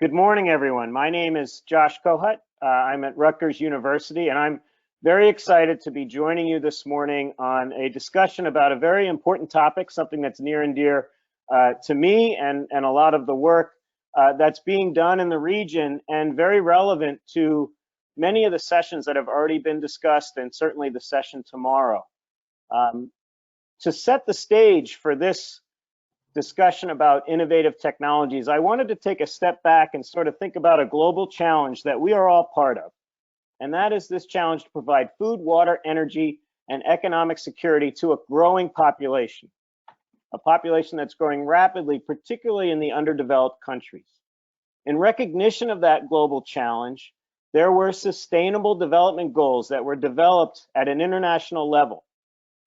Good morning, everyone. My name is Josh Kohut. I'm at Rutgers University, and I'm very excited to be joining you this morning on a discussion about a very important topic, something that's near and dear to me and a lot of the work that's being done in the region, and very relevant to many of the sessions that have already been discussed, and certainly the session tomorrow. To set the stage for this discussion about innovative technologies, I wanted to take a step back and sort of think about a global challenge that we are all part of. And that is this challenge to provide food, water, energy, and economic security to a growing population, a population that's growing rapidly, particularly in the underdeveloped countries. In recognition of that global challenge, there were sustainable development goals that were developed at an international level,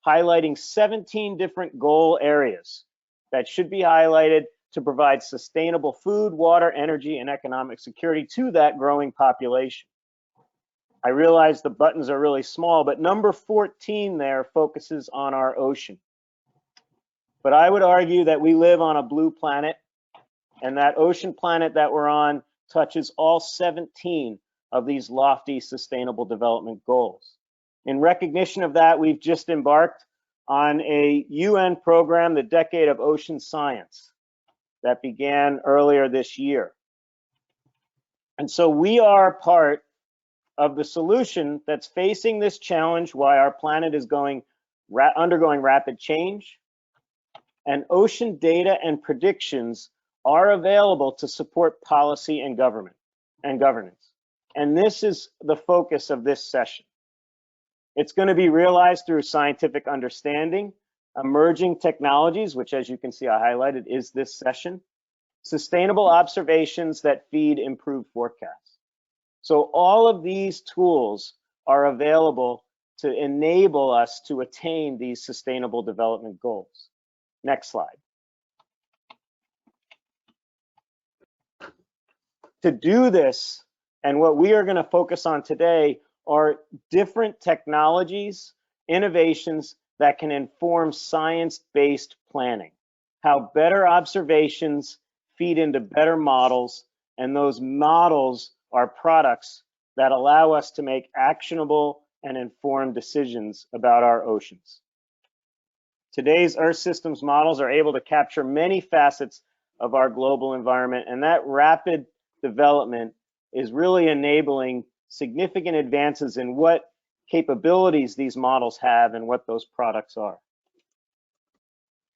highlighting 17 different goal areas that should be highlighted to provide sustainable food, water, energy, and economic security to that growing population. I realize the buttons are really small, but number 14 there focuses on our ocean. But I would argue that we live on a blue planet, and that ocean planet that we're on touches all 17 of these lofty sustainable development goals. In recognition of that, we've just embarked on a UN program, the Decade of Ocean Science, that began earlier this year. And so we are part of the solution that's facing this challenge, why our planet is undergoing rapid change. And ocean data and predictions are available to support policy and governance. And this is the focus of this session. It's going to be realized through scientific understanding, emerging technologies, which, as you can see, I highlighted is this session, sustainable observations that feed improved forecasts. So all of these tools are available to enable us to attain these sustainable development goals. Next slide. To do this, and what we are going to focus on today, are different technologies, innovations that can inform science-based planning, how better observations feed into better models, and those models are products that allow us to make actionable and informed decisions about our oceans. Today's Earth systems models are able to capture many facets of our global environment, and that rapid development is really enabling significant advances in what capabilities these models have and what those products are.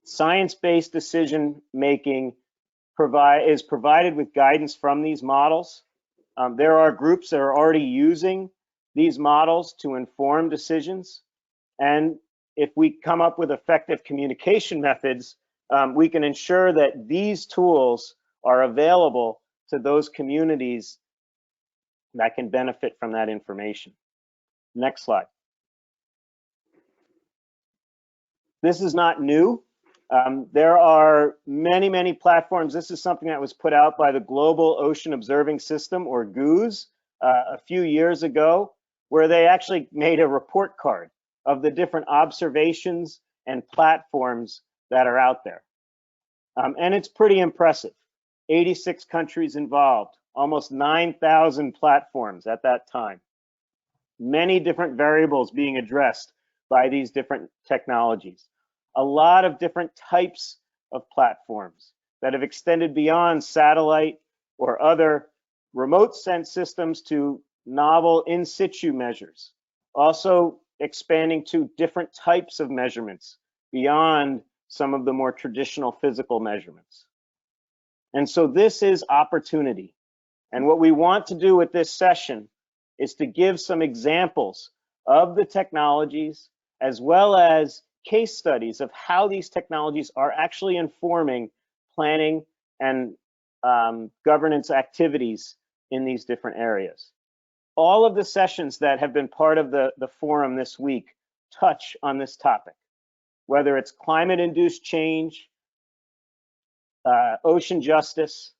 Science-based decision making is provided with guidance from these models. There are groups that are already using these models to inform decisions. And if we come up with effective communication methods, we can ensure that these tools are available to those communities that can benefit from that information. Next slide. This is not new. There are many platforms. This is something that was put out by the Global Ocean Observing System, or GOOS, a few years ago, where they actually made a report card of the different observations and platforms that are out there. And it's pretty impressive. 86 countries involved, almost 9,000 platforms at that time. Many different variables being addressed by these different technologies. A lot of different types of platforms that have extended beyond satellite or other remote sense systems to novel in situ measures. Also expanding to different types of measurements beyond some of the more traditional physical measurements. And so this is opportunity. And what we want to do with this session is to give some examples of the technologies, as well as case studies of how these technologies are actually informing planning and governance activities in these different areas. All of the sessions that have been part of the forum this week touch on this topic, whether it's climate-induced change, ocean justice,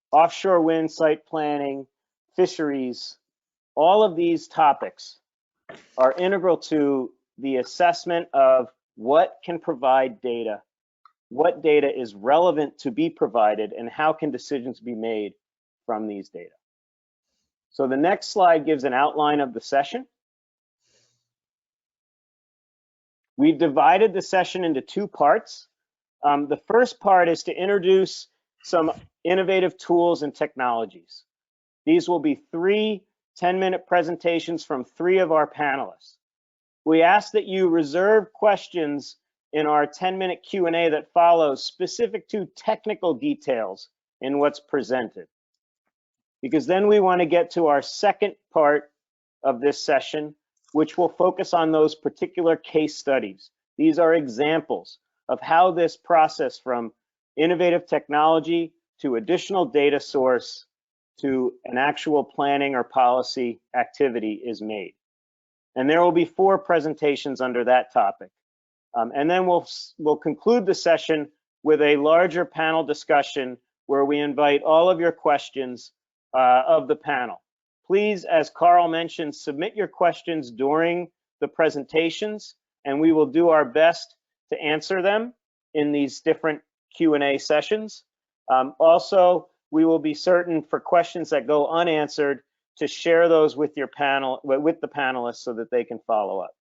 offshore wind site planning, fisheries. All of these topics are integral to the assessment of what can provide data, what data is relevant to be provided, and how can decisions be made from these data. So the next slide gives an outline of the session. We've divided the session into two parts. The first part is to introduce some innovative tools and technologies. These will be 3 10-minute presentations from 3 of our panelists. We ask that you reserve questions in our 10-minute Q&A that follows specific to technical details in what's presented, because then we want to get to our second part of this session, which will focus on those particular case studies. These are examples of how this process from innovative technology to additional data source to an actual planning or policy activity is made. And there will be 4 presentations under that topic. And then we'll conclude the session with a larger panel discussion where we invite all of your questions of the panel. Please, as Carl mentioned, submit your questions during the presentations, and we will do our best to answer them in these different Q&A sessions. Also, we will be certain for questions that go unanswered to share those with your panel, with the panelists, so that they can follow up.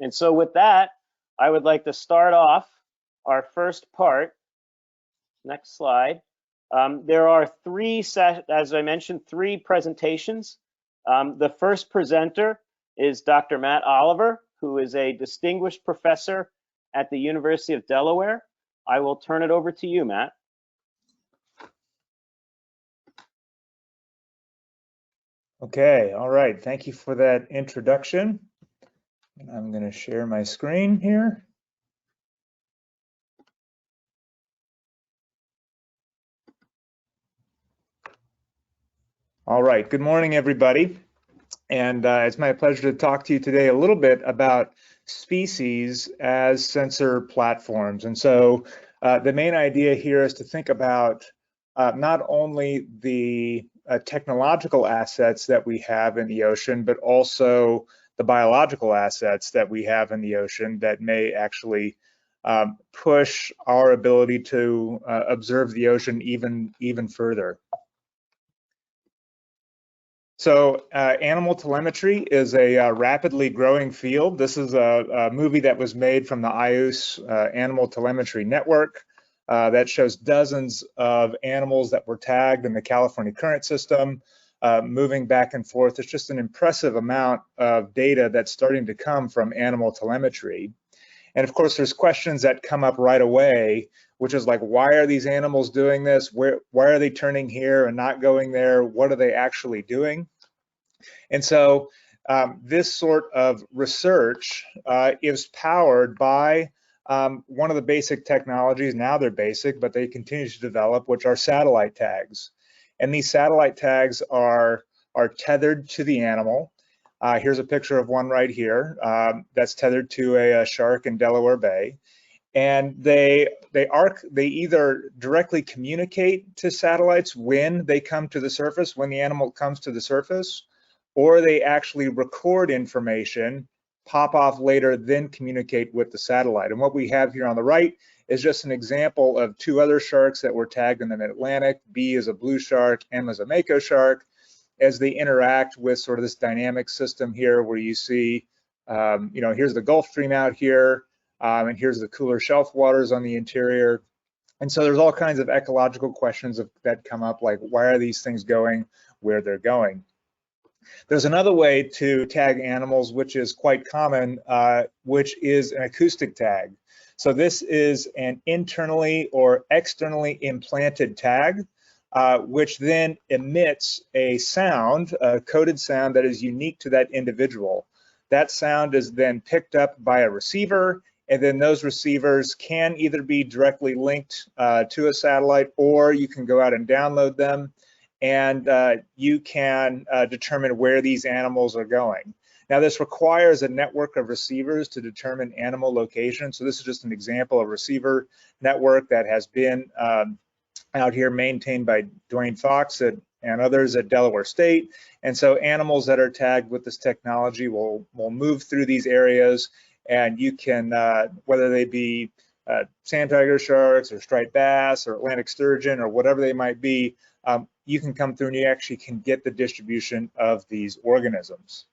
And so with that, I would like to start off our first part. Next slide. There are 3, as I mentioned, 3 presentations. The first presenter is Dr. Matt Oliver, who is a distinguished professor at the University of Delaware. I will turn it over to you, Matt. Okay, all right. Thank you for that introduction. And I'm going to share my screen here. All right, good morning, everybody. And it's my pleasure to talk to you today a little bit about species as sensor platforms. And so the main idea here is to think about not only the technological assets that we have in the ocean, but also the biological assets that we have in the ocean that may actually push our ability to observe the ocean even further. So animal telemetry is a rapidly growing field. This is a movie that was made from the IUS Animal Telemetry Network that shows dozens of animals that were tagged in the California current system, moving back and forth. It's just an impressive amount of data that's starting to come from animal telemetry. And of course, there's questions that come up right away, which is like, why are these animals doing this? Why are they turning here and not going there? What are they actually doing? And so this sort of research is powered by one of the basic technologies. Now they're basic, but they continue to develop, which are satellite tags. And these satellite tags are tethered to the animal. Here's a picture of one right here that's tethered to a shark in Delaware Bay. And they either directly communicate to satellites when they come to the surface, when the animal comes to the surface, or they actually record information, pop off later, then communicate with the satellite. And what we have here on the right is just an example of 2 other sharks that were tagged in the mid-Atlantic. B is a blue shark, M is a mako shark, as they interact with sort of this dynamic system here where you see, here's the Gulf Stream out here, and here's the cooler shelf waters on the interior. And so there's all kinds of ecological questions that come up, like why are these things going where they're going? There's another way to tag animals, which is quite common, which is an acoustic tag. So this is an internally or externally implanted tag, which then emits a sound, a coded sound that is unique to that individual. That sound is then picked up by a receiver, and then those receivers can either be directly linked to a satellite, or you can go out and download them, and you can determine where these animals are going. Now, this requires a network of receivers to determine animal location. So this is just an example of a receiver network that has been out here maintained by Dwayne Fox and others at Delaware State. And so animals that are tagged with this technology will move through these areas, and you can, whether they be sand tiger sharks or striped bass or Atlantic sturgeon or whatever they might be, you can come through and you actually can get the distribution of these organisms.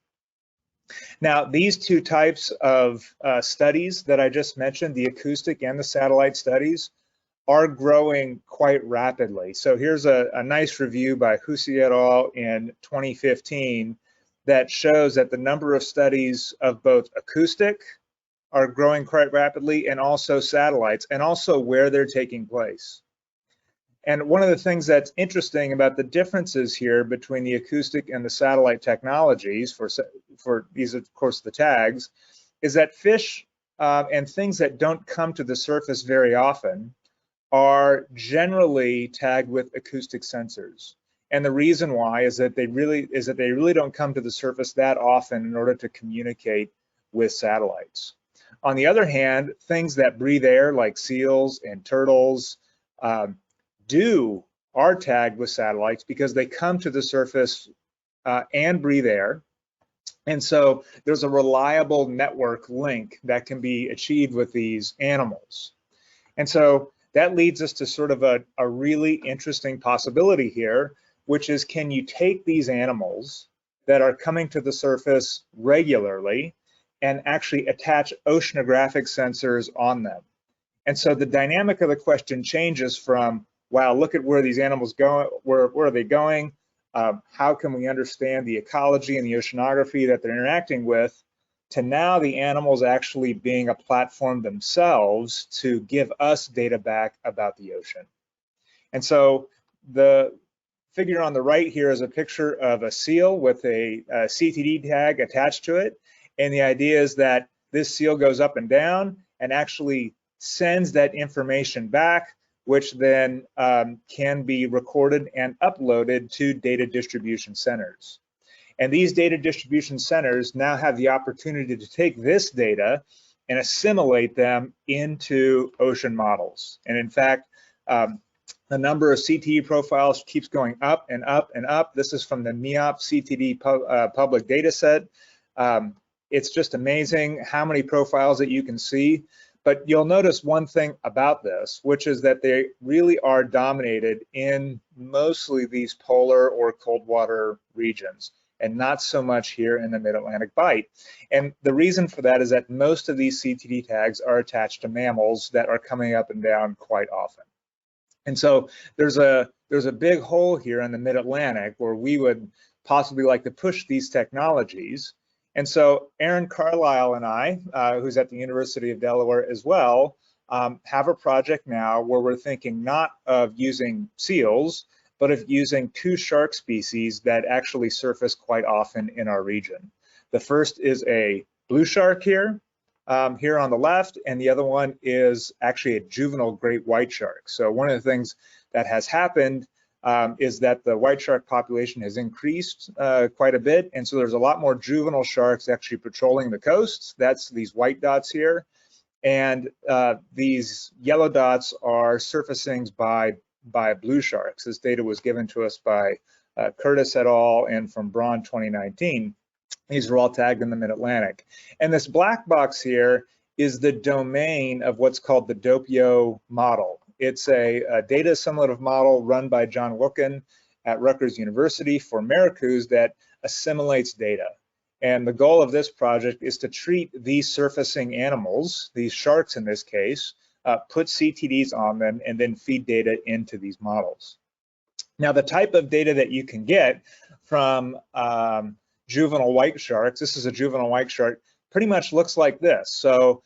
Now, these two types of studies that I just mentioned, the acoustic and the satellite studies, are growing quite rapidly. So here's a nice review by Hussey et al. In 2015 that shows that the number of studies of both acoustic are growing quite rapidly, and also satellites, and also where they're taking place. And one of the things that's interesting about the differences here between the acoustic and the satellite technologies for these, of course, the tags, is that fish and things that don't come to the surface very often are generally tagged with acoustic sensors. And the reason why is that they really don't come to the surface that often in order to communicate with satellites. On the other hand, things that breathe air like seals and turtles are tagged with satellites because they come to the surface and breathe air. And so there's a reliable network link that can be achieved with these animals. And so that leads us to sort of a really interesting possibility here, which is, can you take these animals that are coming to the surface regularly and actually attach oceanographic sensors on them? And so the dynamic of the question changes from, wow, look at where these animals go, where are they going? How can we understand the ecology and the oceanography that they're interacting with, to now the animals actually being a platform themselves to give us data back about the ocean. And so the figure on the right here is a picture of a seal with a CTD tag attached to it. And the idea is that this seal goes up and down and actually sends that information back, which then can be recorded and uploaded to data distribution centers. And these data distribution centers now have the opportunity to take this data and assimilate them into ocean models. And in fact, the number of CTD profiles keeps going up and up and up. This is from the NEOP CTD public data set. It's just amazing how many profiles that you can see. But you'll notice one thing about this, which is that they really are dominated in mostly these polar or cold water regions, and not so much here in the Mid-Atlantic Bight. And the reason for that is that most of these CTD tags are attached to mammals that are coming up and down quite often. And so there's a big hole here in the Mid-Atlantic where we would possibly like to push these technologies. And so Aaron Carlisle and I, who's at the University of Delaware as well, have a project now where we're thinking not of using seals, but of using two shark species that actually surface quite often in our region. The first is a blue shark here on the left, and the other one is actually a juvenile great white shark. So one of the things that has happened is that the white shark population has increased quite a bit, and so there's a lot more juvenile sharks actually patrolling the coasts. That's these white dots here, and these yellow dots are surfacings by blue sharks. This data was given to us by Curtis et al. And from Braun 2019. These are all tagged in the Mid-Atlantic. And this black box here is the domain of what's called the Doppio model. It's a data assimilative model run by John Wilkin at Rutgers University for maracus that assimilates data. And the goal of this project is to treat these surfacing animals, these sharks in this case, put CTDs on them, and then feed data into these models. Now, the type of data that you can get from juvenile white sharks, this is a juvenile white shark, pretty much looks like this. So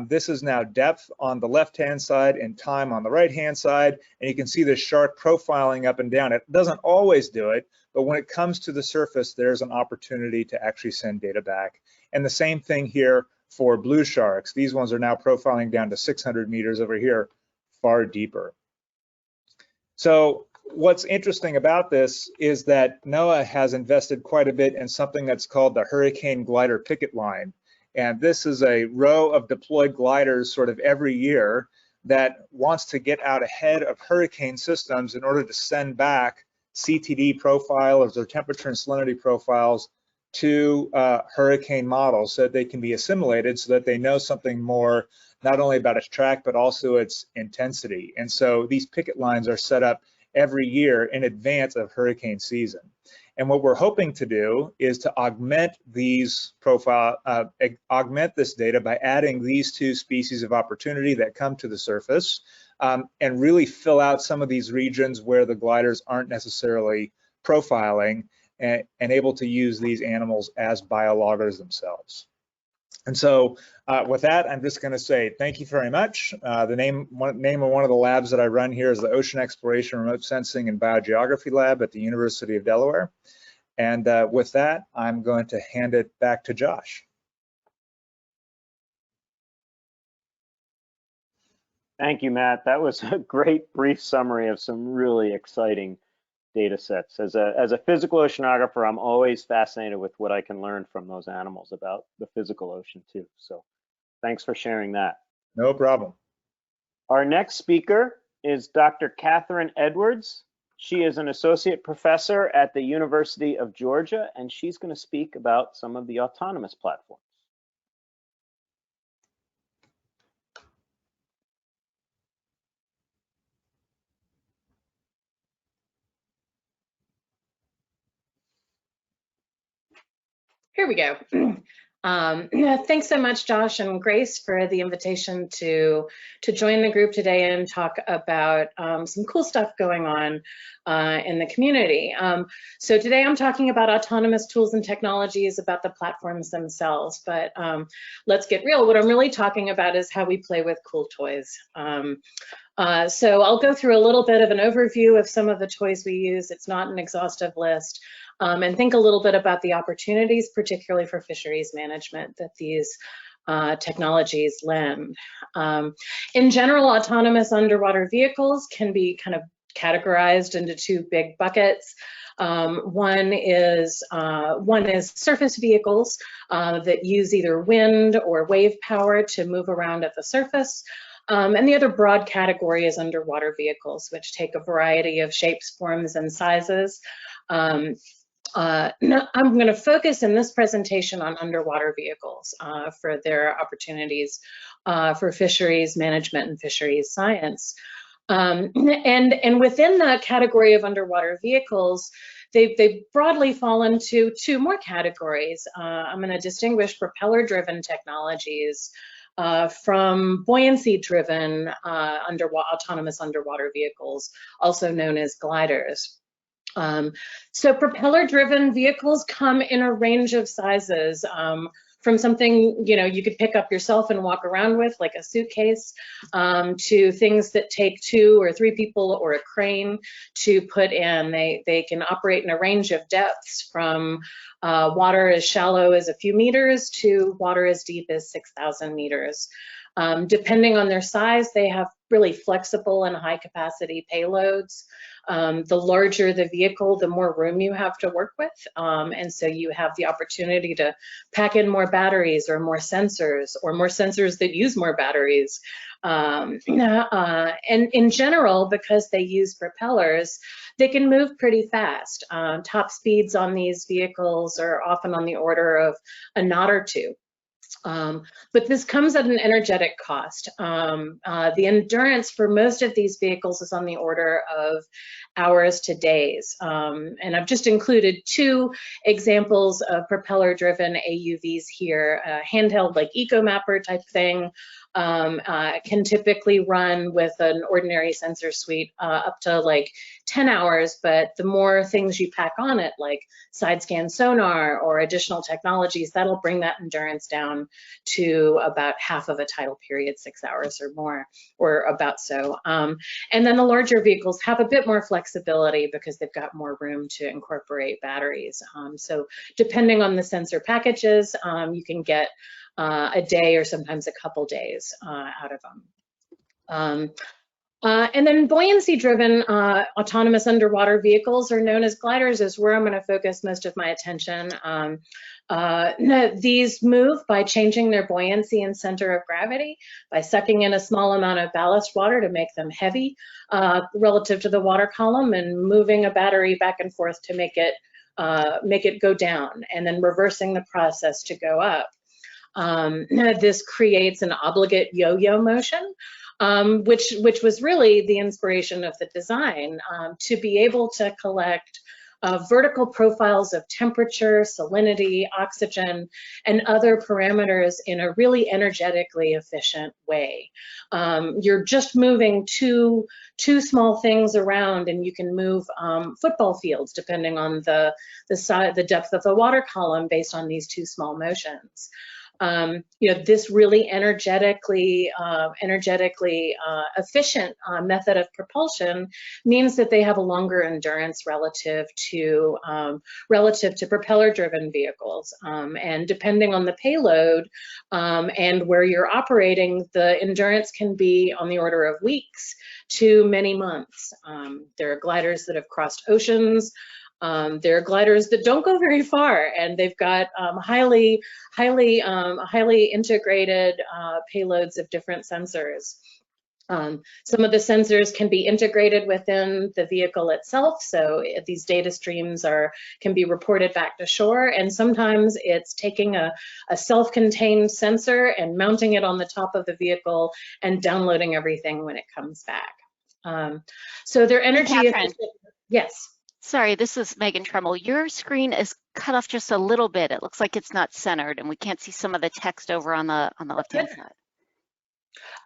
this is now depth on the left-hand side and time on the right-hand side, and you can see the shark profiling up and down. It doesn't always do it, but when it comes to the surface, there's an opportunity to actually send data back. And the same thing here for blue sharks. These ones are now profiling down to 600 meters over here, far deeper. So what's interesting about this is that NOAA has invested quite a bit in something that's called the Hurricane Glider Picket Line. And this is a row of deployed gliders sort of every year that wants to get out ahead of hurricane systems in order to send back CTD profiles or temperature and salinity profiles to hurricane models so that they can be assimilated, so that they know something more, not only about its track, but also its intensity. And so these picket lines are set up every year in advance of hurricane season. And what we're hoping to do is to augment these augment this data by adding these two species of opportunity that come to the surface, and really fill out some of these regions where the gliders aren't necessarily profiling, and able to use these animals as biologgers themselves. And so with that, I'm just going to say thank you very much. The name of one of the labs that I run here is the Ocean Exploration Remote Sensing and Biogeography Lab at the University of Delaware. And with that, I'm going to hand it back to Josh. Thank you, Matt. That was a great brief summary of some really exciting data sets. As a physical oceanographer, I'm always fascinated with what I can learn from those animals about the physical ocean too. So thanks for sharing that. No problem. Our next speaker is Dr. Catherine Edwards. She is an associate professor at the University of Georgia, and she's going to speak about some of the autonomous platforms. Here we go. Thanks so much, Josh and Grace, for the invitation to join the group today and talk about some cool stuff going on in the community. So today I'm talking about autonomous tools and technologies, about the platforms themselves, but let's get real. What I'm really talking about is how we play with cool toys. So I'll go through a little bit of an overview of some of the toys we use. It's not an exhaustive list. And think a little bit about the opportunities, particularly for fisheries management, that these technologies lend. In general, autonomous underwater vehicles can be kind of categorized into two big buckets. One is surface vehicles that use either wind or wave power to move around at the surface. And the other broad category is underwater vehicles, which take a variety of shapes, forms, and sizes. I'm going to focus in this presentation on underwater vehicles for their opportunities for fisheries management and fisheries science. And within the category of underwater vehicles, they broadly fall into two more categories. I'm going to distinguish propeller-driven technologies from buoyancy-driven autonomous underwater vehicles, also known as gliders. So propeller-driven vehicles come in a range of sizes, from something you could pick up yourself and walk around with, like a suitcase, to things that take 2 or 3 people or a crane to put in. They can operate in a range of depths, from water as shallow as a few meters to water as deep as 6,000 meters. Depending on their size, they have really flexible and high capacity payloads. The larger the vehicle, the more room you have to work with. And so you have the opportunity to pack in more batteries or more sensors that use more batteries. And in general, because they use propellers, they can move pretty fast. Top speeds on these vehicles are often on the order of a knot or 2. But this comes at an energetic cost. The endurance for most of these vehicles is on the order of hours to days. And I've just included 2 examples of propeller-driven AUVs here. Handheld, like EcoMapper type thing, can typically run with an ordinary sensor suite up to like 10 hours, but the more things you pack on it, like side scan sonar or additional technologies, that'll bring that endurance down to about half of a tidal period, 6 hours or more, or about so. And then the larger vehicles have a bit more flexibility because they've got more room to incorporate batteries. So depending on the sensor packages, you can get a day or sometimes a couple days out of them. And then buoyancy-driven autonomous underwater vehicles, are known as gliders, is where I'm going to focus most of my attention. These move by changing their buoyancy and center of gravity, by sucking in a small amount of ballast water to make them heavy relative to the water column, and moving a battery back and forth to make it go down, and then reversing the process to go up. This creates an obligate yo-yo motion, which was really the inspiration of the design, to be able to collect vertical profiles of temperature, salinity, oxygen, and other parameters in a really energetically efficient way. You're just moving two small things around, and you can move football fields depending on the depth of the water column based on these two small motions. This really energetically efficient method of propulsion means that they have a longer endurance relative to propeller-driven vehicles. And depending on the payload and where you're operating, the endurance can be on the order of weeks to many months. There are gliders that have crossed oceans. There are gliders that don't go very far, and they've got highly integrated payloads of different sensors. Some of the sensors can be integrated within the vehicle itself, so these data streams can be reported back to shore, and sometimes it's taking a self-contained sensor and mounting it on the top of the vehicle and downloading everything when it comes back. So their energy efficient. Yes. Sorry, this is Megan Tremmel. Your screen is cut off just a little bit. It looks like it's not centered, and we can't see some of the text over on the left-hand side.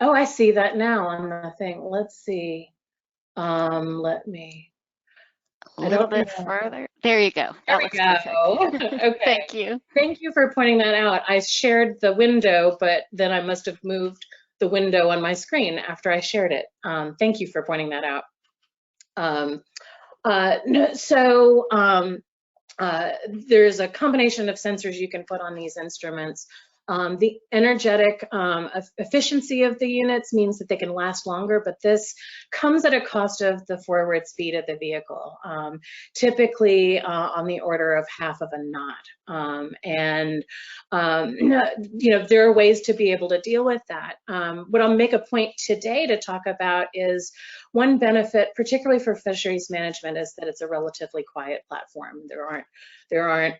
Oh, I see that now on the thing. Let's see. Let me. A little bit further. There you go. There we go. Okay. Thank you. Thank you for pointing that out. I shared the window, but then I must have moved the window on my screen after I shared it. Thank you for pointing that out. There's a combination of sensors you can put on these instruments. The energetic efficiency of the units means that they can last longer, but this comes at a cost of the forward speed of the vehicle, typically on the order of half of a knot. There are ways to be able to deal with that. What I'll make a point today to talk about is one benefit, particularly for fisheries management, is that it's a relatively quiet platform. There aren't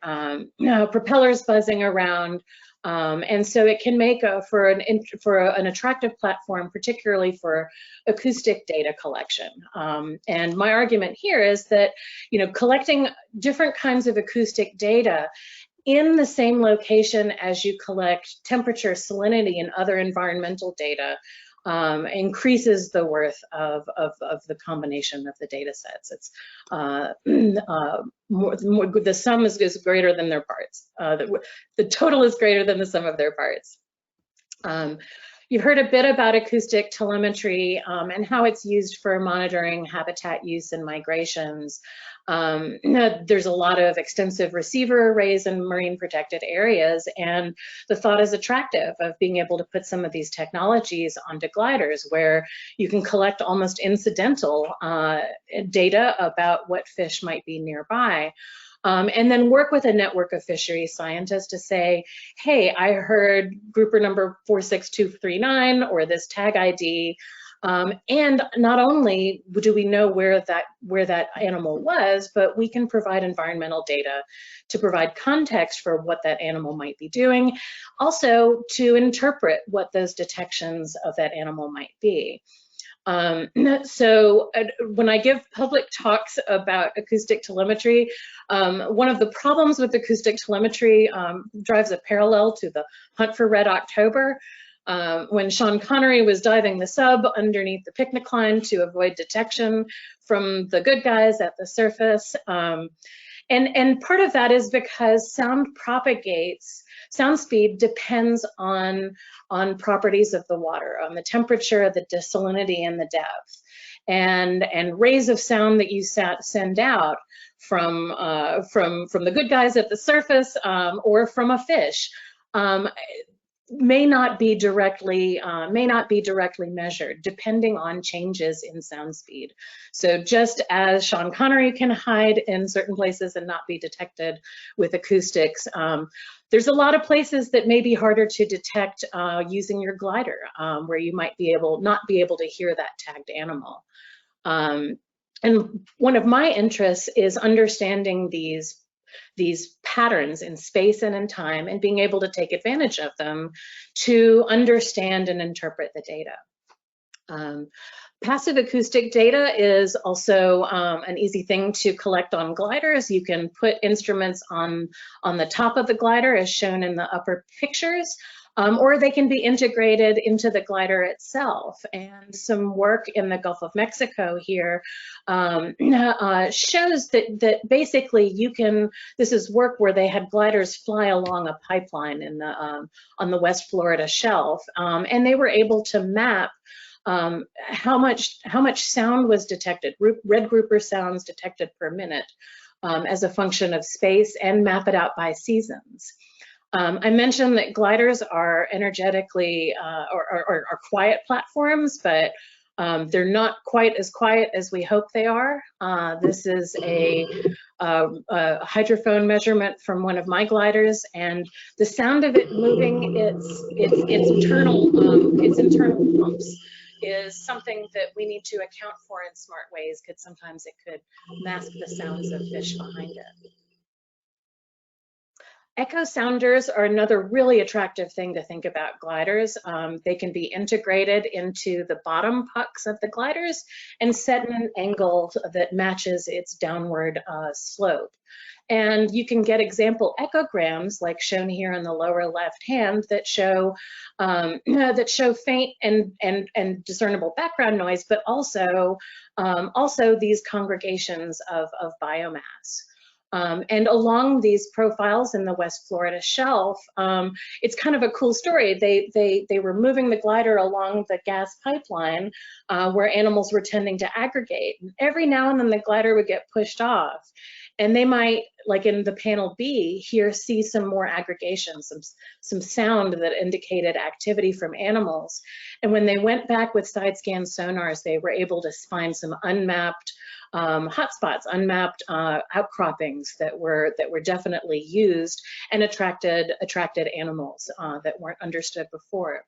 propellers buzzing around. And so it can make for an attractive platform, particularly for acoustic data collection. And my argument here is that, collecting different kinds of acoustic data in the same location as you collect temperature, salinity, and other environmental data increases the worth of the combination of the data sets. It's the sum is greater than their parts. The total is greater than the sum of their parts. You've heard a bit about acoustic telemetry and how it's used for monitoring habitat use and migrations. There's a lot of extensive receiver arrays in marine protected areas, and the thought is attractive of being able to put some of these technologies onto gliders where you can collect almost incidental data about what fish might be nearby. And then work with a network of fisheries scientists to say, hey, I heard grouper number 46239 or this tag ID. And not only do we know where that animal was, but we can provide environmental data to provide context for what that animal might be doing, also to interpret what those detections of that animal might be. So when I give public talks about acoustic telemetry, one of the problems with acoustic telemetry drives a parallel to the hunt for Red October. When Sean Connery was diving the sub underneath the picnic line to avoid detection from the good guys at the surface. And part of that is because sound propagates, sound speed depends on properties of the water, on the temperature, the salinity, and the depth. And rays of sound that you send out from the good guys at the surface or from a fish may not be directly measured, depending on changes in sound speed. So just as Sean Connery can hide in certain places and not be detected with acoustics, there's a lot of places that may be harder to detect using your glider, where you might not be able to hear that tagged animal. And one of my interests is understanding these patterns in space and in time and being able to take advantage of them to understand and interpret the data. Passive acoustic data is also an easy thing to collect on gliders. You can put instruments on the top of the glider as shown in the upper pictures, or they can be integrated into the glider itself. And some work in the Gulf of Mexico here shows that basically you can, this is work where they had gliders fly along a pipeline in the, on the West Florida shelf, and they were able to map how much sound was detected, red grouper sounds detected per minute as a function of space, and map it out by seasons. I mentioned that gliders are energetically or quiet platforms, but they're not quite as quiet as we hope they are. This is a hydrophone measurement from one of my gliders, and the sound of it moving its internal pumps is something that we need to account for in smart ways, because sometimes it could mask the sounds of fish behind it. Echosounders are another really attractive thing to think about gliders. They can be integrated into the bottom pucks of the gliders and set in an angle that matches its downward slope. And you can get example echograms, like shown here in the lower left hand, that show faint and discernible background noise, but also these congregations of biomass. And along these profiles in the West Florida shelf, it's kind of a cool story. They were moving the glider along the gas pipeline where animals were tending to aggregate. And every now and then the glider would get pushed off, and they might, like in the panel B here, see some more aggregation, some sound that indicated activity from animals. And when they went back with side scan sonars, they were able to find some unmapped hotspots, unmapped outcroppings that were definitely used and attracted animals that weren't understood before.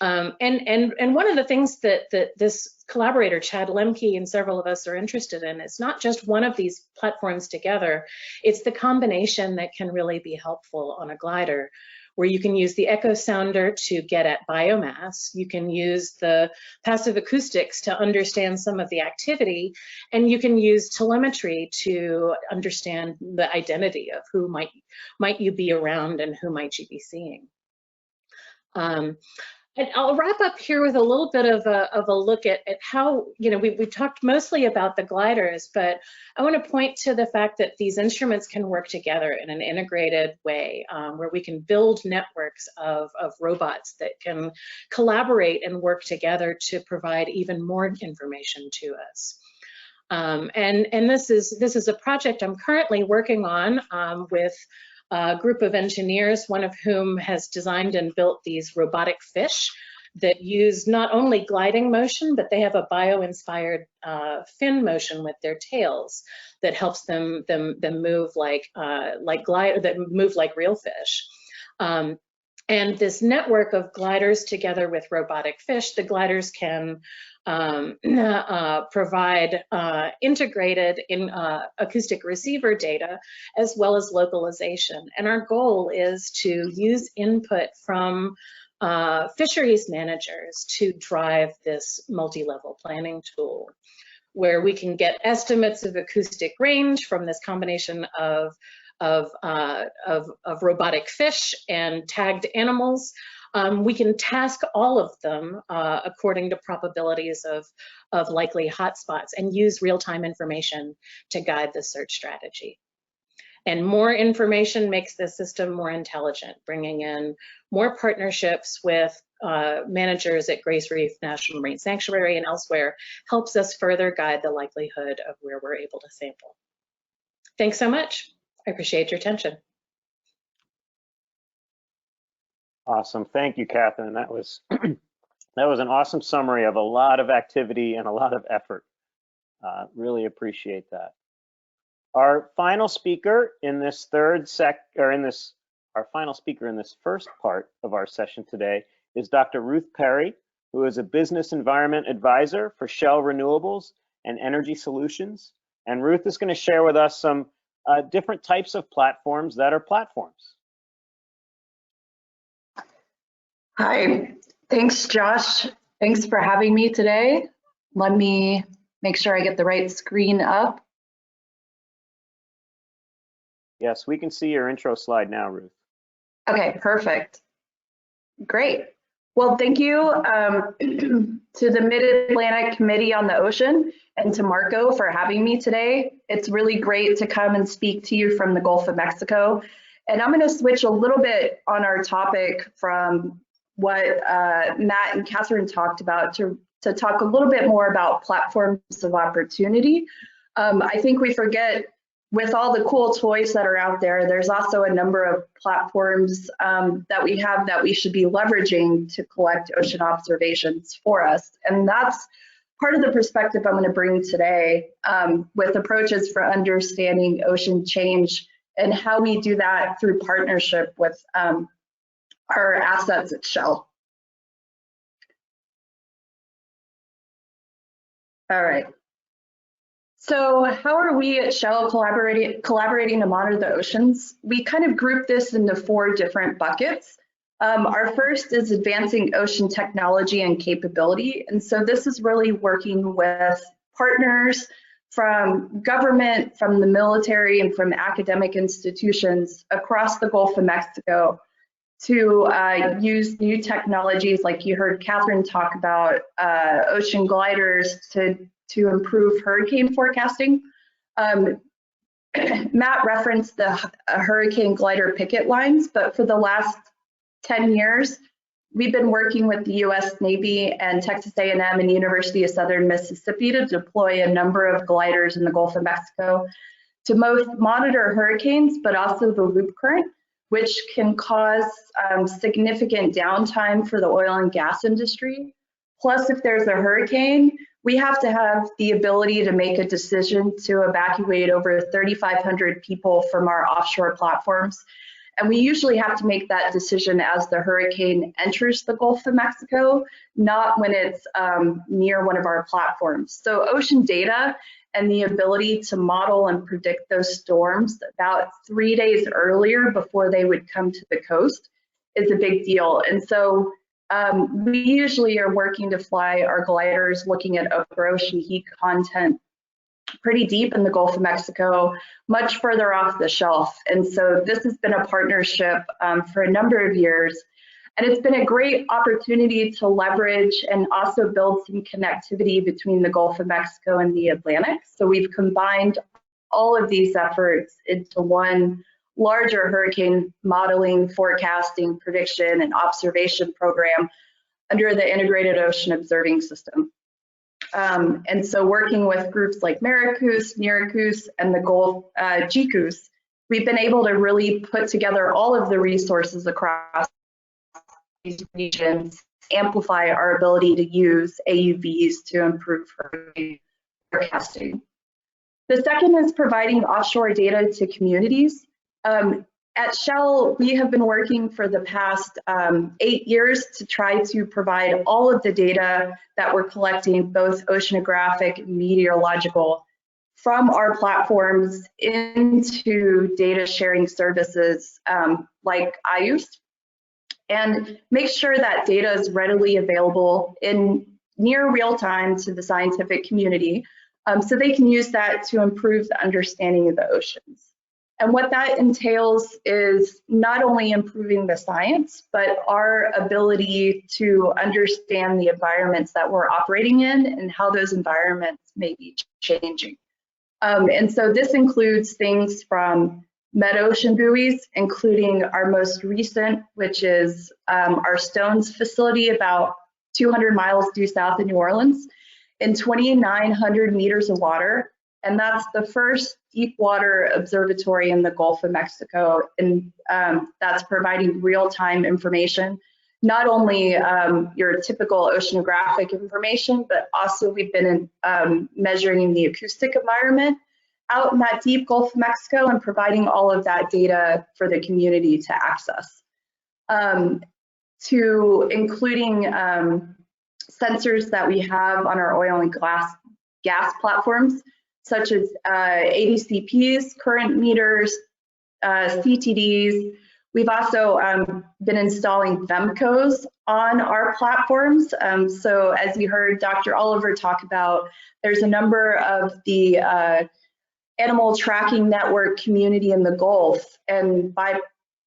And one of the things that this collaborator, Chad Lemke, and several of us are interested in is not just one of these platforms together, it's the combination that can really be helpful on a glider, where you can use the Echosounder to get at biomass, you can use the passive acoustics to understand some of the activity, and you can use telemetry to understand the identity of who might you be around and who might you be seeing. And I'll wrap up here with a little bit of a look at how, you know, we talked mostly about the gliders, but I want to point to the fact that these instruments can work together in an integrated way, where we can build networks of robots that can collaborate and work together to provide even more information to us. And this is a project I'm currently working on with a group of engineers, one of whom has designed and built these robotic fish that use not only gliding motion, but they have a bio-inspired fin motion with their tails that helps them move like real fish. And this network of gliders together with robotic fish, the gliders can provide integrated acoustic receiver data as well as localization. And our goal is to use input from fisheries managers to drive this multi-level planning tool, where we can get estimates of acoustic range from this combination of robotic fish and tagged animals. We can task all of them according to probabilities of likely hotspots and use real-time information to guide the search strategy. And more information makes the system more intelligent, bringing in more partnerships with managers at Grace Reef National Marine Sanctuary and elsewhere helps us further guide the likelihood of where we're able to sample. Thanks so much. I appreciate your attention. Awesome. Thank you, Catherine. That was an awesome summary of a lot of activity and a lot of effort. Really appreciate that. Our final speaker in this first part of our session today is Dr. Ruth Perry, who is a business environment advisor for Shell Renewables and Energy Solutions. And Ruth is going to share with us some different types of platforms that are platforms. Hi, thanks, Josh. Thanks for having me today. Let me make sure I get the right screen up. Yes, we can see your intro slide now, Ruth. Okay, perfect. Great. Well, thank you to the Mid-Atlantic Committee on the Ocean and to Marco for having me today. It's really great to come and speak to you from the Gulf of Mexico. And I'm going to switch a little bit on our topic from what Matt and Catherine talked about to talk a little bit more about platforms of opportunity. I think we forget, with all the cool toys that are out there, there's also a number of platforms that we have that we should be leveraging to collect ocean observations for us. And that's part of the perspective I'm going to bring today with approaches for understanding ocean change and how we do that through partnership with our assets at Shell. All right. So how are we at Shell collaborating to monitor the oceans? We kind of group this into 4 different buckets. Our first is advancing ocean technology and capability. And so this is really working with partners from government, from the military, and from academic institutions across the Gulf of Mexico to use new technologies, like you heard Catherine talk about, ocean gliders to improve hurricane forecasting. Matt referenced the hurricane glider picket lines, but for the last 10 years, we've been working with the US Navy and Texas A&M and University of Southern Mississippi to deploy a number of gliders in the Gulf of Mexico to both monitor hurricanes, but also the loop current, which can cause significant downtime for the oil and gas industry. Plus, if there's a hurricane, we have to have the ability to make a decision to evacuate over 3,500 people from our offshore platforms. And we usually have to make that decision as the hurricane enters the Gulf of Mexico, not when it's near one of our platforms. So ocean data and the ability to model and predict those storms about 3 days earlier before they would come to the coast is a big deal. And so we usually are working to fly our gliders looking at ocean heat content pretty deep in the Gulf of Mexico, much further off the shelf. And so this has been a partnership for a number of years. And it's been a great opportunity to leverage and also build some connectivity between the Gulf of Mexico and the Atlantic. So we've combined all of these efforts into one larger hurricane modeling, forecasting, prediction, and observation program under the Integrated Ocean Observing System. And so working with groups like Maricus, Niricus, and the Gulf GCUS, we've been able to really put together all of the resources across these regions, amplify our ability to use AUVs to improve hurricane forecasting. The second is providing offshore data to communities. At Shell, we have been working for the past 8 years to try to provide all of the data that we're collecting, both oceanographic and meteorological, from our platforms into data sharing services like IUS, and make sure that data is readily available in near real time to the scientific community so they can use that to improve the understanding of the oceans. And what that entails is not only improving the science, but our ability to understand the environments that we're operating in and how those environments may be changing. And so this includes things from mid-ocean buoys, including our most recent, which is our Stones facility about 200 miles due south of New Orleans, in 2,900 meters of water. And that's the first deep water observatory in the Gulf of Mexico. And that's providing real-time information, not only your typical oceanographic information, but also we've been measuring the acoustic environment out in that deep Gulf of Mexico and providing all of that data for the community to access, to including sensors that we have on our oil and gas platforms, such as ADCPs, current meters, CTDs. We've also been installing VEMCOs on our platforms. So as you heard Dr. Oliver talk about, there's a number of the animal tracking network community in the Gulf, and by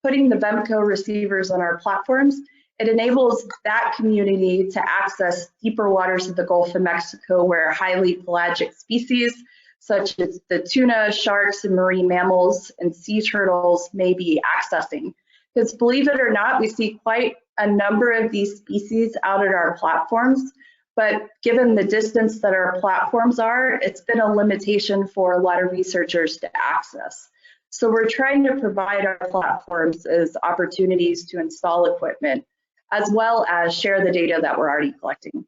putting the VEMCO receivers on our platforms, it enables that community to access deeper waters of the Gulf of Mexico where highly pelagic species such as the tuna, sharks, and marine mammals and sea turtles may be accessing. Because believe it or not, we see quite a number of these species out at our platforms, but given the distance that our platforms are, it's been a limitation for a lot of researchers to access. So we're trying to provide our platforms as opportunities to install equipment, as well as share the data that we're already collecting.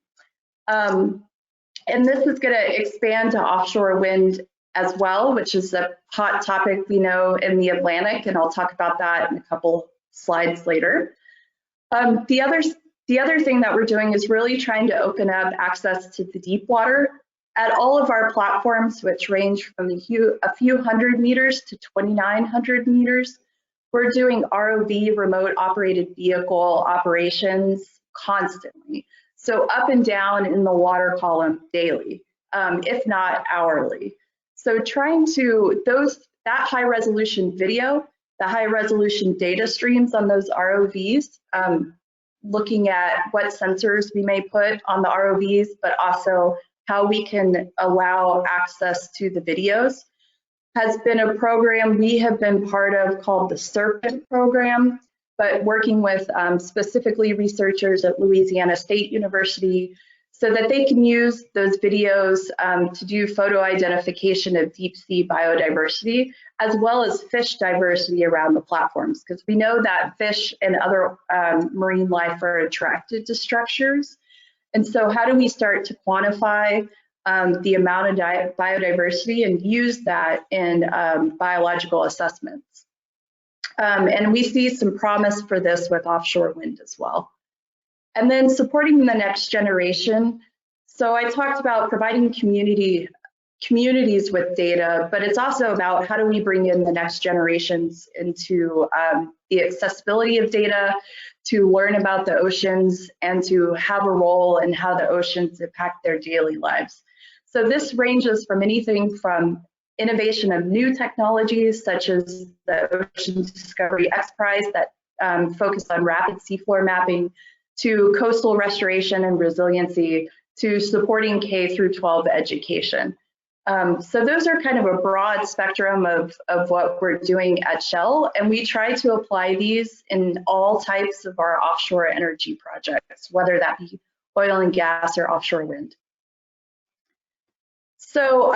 And this is going to expand to offshore wind as well, which is a hot topic we know in the Atlantic, and I'll talk about that in a couple slides later. The other thing that we're doing is really trying to open up access to the deep water at all of our platforms, which range from a few hundred meters to 2,900 meters. We're doing ROV, remote operated vehicle operations constantly. So up and down in the water column daily, if not hourly. So trying to, that high resolution video, the high resolution data streams on those ROVs, looking at what sensors we may put on the ROVs, but also how we can allow access to the videos, has been a program we have been part of called the Serpent program, but working with specifically researchers at Louisiana State University so that they can use those videos to do photo identification of deep sea biodiversity, as well as fish diversity around the platforms, because we know that fish and other marine life are attracted to structures. And so how do we start to quantify the amount of biodiversity and use that in biological assessments? And we see some promise for this with offshore wind as well. And then supporting the next generation. So I talked about providing communities with data, but it's also about how do we bring in the next generations into the accessibility of data, to learn about the oceans and to have a role in how the oceans impact their daily lives. So this ranges from anything from innovation of new technologies such as the Ocean Discovery X Prize that focus on rapid seafloor mapping, to coastal restoration and resiliency, to supporting K through 12 education. So those are kind of a broad spectrum of what we're doing at Shell, and we try to apply these in all types of our offshore energy projects, whether that be oil and gas or offshore wind. So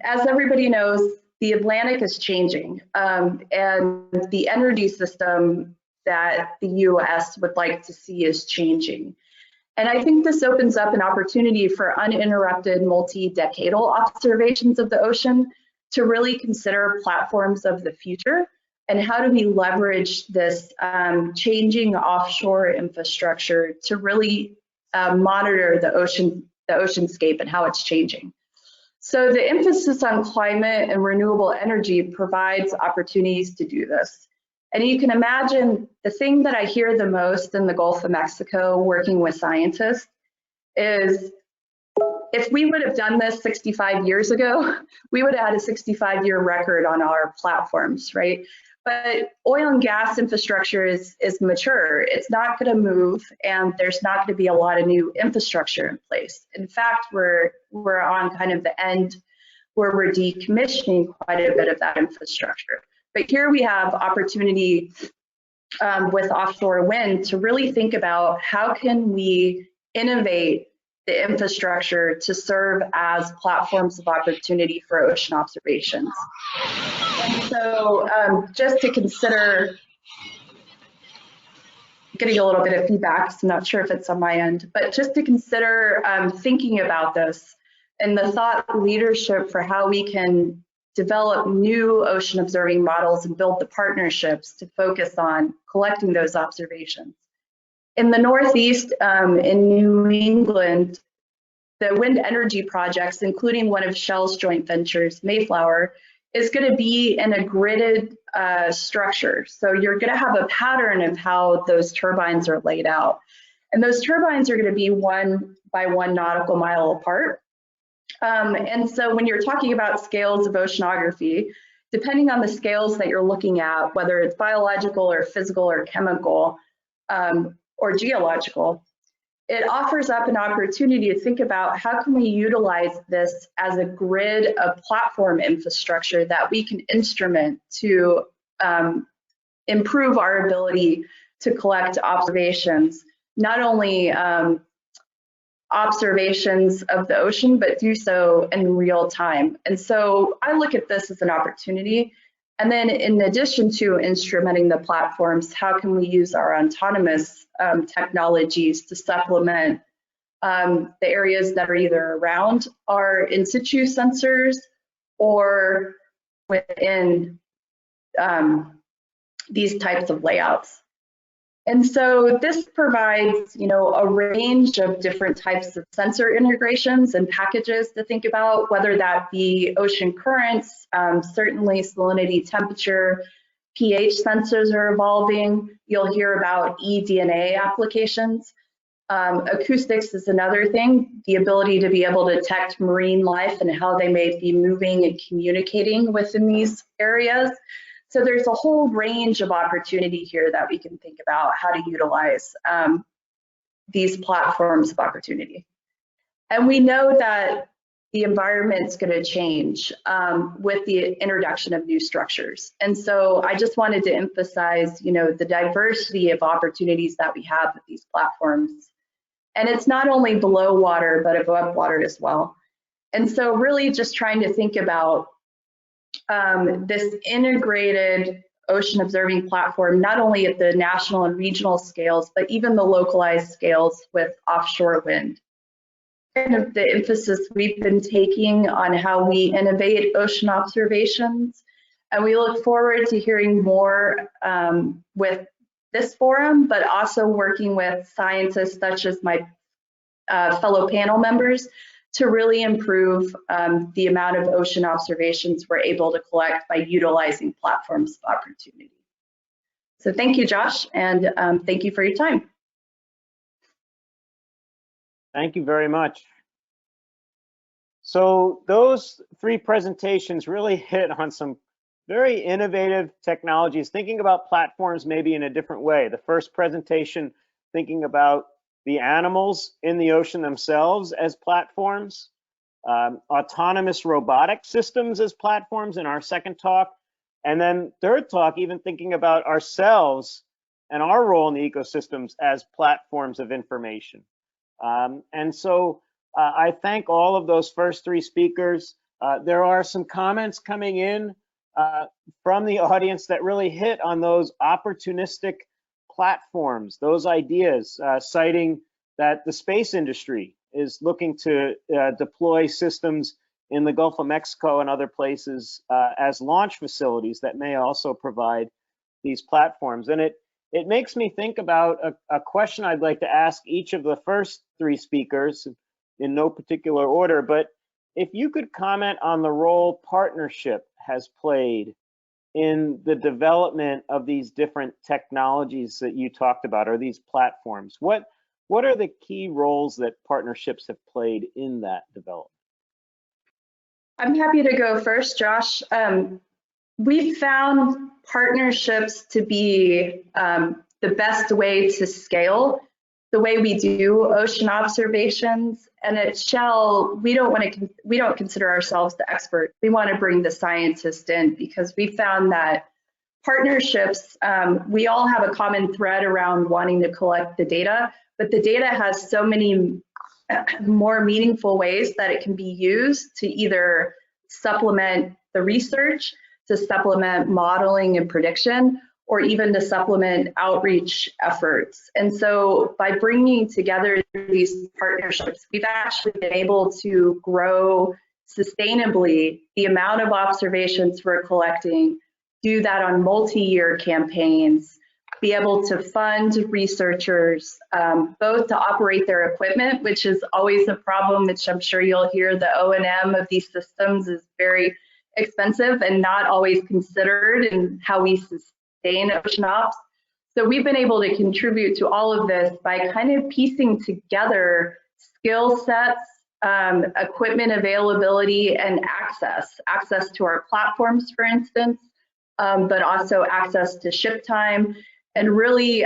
as everybody knows, the Atlantic is changing, and the energy system that the US would like to see is changing. And I think this opens up an opportunity for uninterrupted multi-decadal observations of the ocean to really consider platforms of the future and how do we leverage this changing offshore infrastructure to really monitor the oceanscape and how it's changing. So the emphasis on climate and renewable energy provides opportunities to do this. And you can imagine the thing that I hear the most in the Gulf of Mexico working with scientists is if we would have done this 65 years ago, we would have had a 65-year record on our platforms, right? But oil and gas infrastructure is mature. It's not going to move, and there's not going to be a lot of new infrastructure in place. In fact, we're on kind of the end where we're decommissioning quite a bit of that infrastructure. But here we have opportunity with offshore wind to really think about how can we innovate the infrastructure to serve as platforms of opportunity for ocean observations. And so just to consider, getting a little bit of feedback, so I'm not sure if it's on my end, but just to consider thinking about this and the thought leadership for how we can develop new ocean observing models and build the partnerships to focus on collecting those observations. In the Northeast, in New England, the wind energy projects, including one of Shell's joint ventures, Mayflower, is going to be in a gridded structure. So you're going to have a pattern of how those turbines are laid out. And those turbines are going to be 1 by 1 nautical mile apart. And so when you're talking about scales of oceanography, depending on the scales that you're looking at, whether it's biological or physical or chemical or geological, it offers up an opportunity to think about how can we utilize this as a grid of platform infrastructure that we can instrument to improve our ability to collect observations, not only observations of the ocean, but do so in real time. And so I look at this as an opportunity. And then in addition to instrumenting the platforms, how can we use our autonomous technologies to supplement the areas that are either around our in situ sensors or within these types of layouts. And so this provides, a range of different types of sensor integrations and packages to think about, whether that be ocean currents, certainly salinity, temperature, pH sensors are evolving. You'll hear about eDNA applications. Acoustics is another thing, the ability to be able to detect marine life and how they may be moving and communicating within these areas. So there's a whole range of opportunity here that we can think about how to utilize these platforms of opportunity. And we know that the environment's going to change with the introduction of new structures. And so I just wanted to emphasize, the diversity of opportunities that we have with these platforms. And it's not only below water, but above water as well. And so really just trying to think about this integrated ocean observing platform, not only at the national and regional scales, but even the localized scales with offshore wind. Kind of the emphasis we've been taking on how we innovate ocean observations. And we look forward to hearing more with this forum, but also working with scientists such as my fellow panel members to really improve the amount of ocean observations we're able to collect by utilizing platforms of opportunity. So thank you, Josh, and thank you for your time. Thank you very much. So those 3 presentations really hit on some very innovative technologies, thinking about platforms maybe in a different way. The first presentation, thinking about the animals in the ocean themselves as platforms, autonomous robotic systems as platforms in our second talk, and then third talk, even thinking about ourselves and our role in the ecosystems as platforms of information. And so I thank all of those first 3 speakers. There are some comments coming in from the audience that really hit on those opportunistic platforms, those ideas, citing that the space industry is looking to deploy systems in the Gulf of Mexico and other places as launch facilities that may also provide these platforms. And it makes me think about a question I'd like to ask each of the first 3 speakers in no particular order, but if you could comment on the role partnership has played in the development of these different technologies that you talked about, or these platforms. What are the key roles that partnerships have played in that development? I'm happy to go first, Josh. We found partnerships to be the best way to scale the way we do ocean observations. And at Shell, we don't consider ourselves the expert. We want to bring the scientist in because we found that partnerships, we all have a common thread around wanting to collect the data, but the data has so many more meaningful ways that it can be used to either supplement the research, to supplement modeling and prediction, or even to supplement outreach efforts. And so by bringing together these partnerships, we've actually been able to grow sustainably the amount of observations we're collecting, do that on multi-year campaigns, be able to fund researchers, both to operate their equipment, which is always a problem, which I'm sure you'll hear the O&M of these systems is very expensive and not always considered in how we sustain ocean ops. So we've been able to contribute to all of this by kind of piecing together skill sets, equipment availability, and access to our platforms, for instance, but also access to ship time. And really,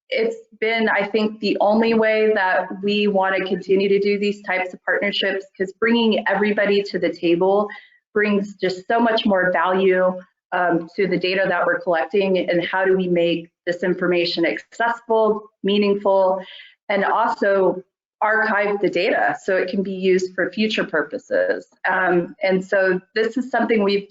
it's been, I think, the only way that we want to continue to do these types of partnerships, because bringing everybody to the table brings just so much more value to the data that we're collecting, and how do we make this information accessible, meaningful, and also archive the data so it can be used for future purposes. And so this is something we've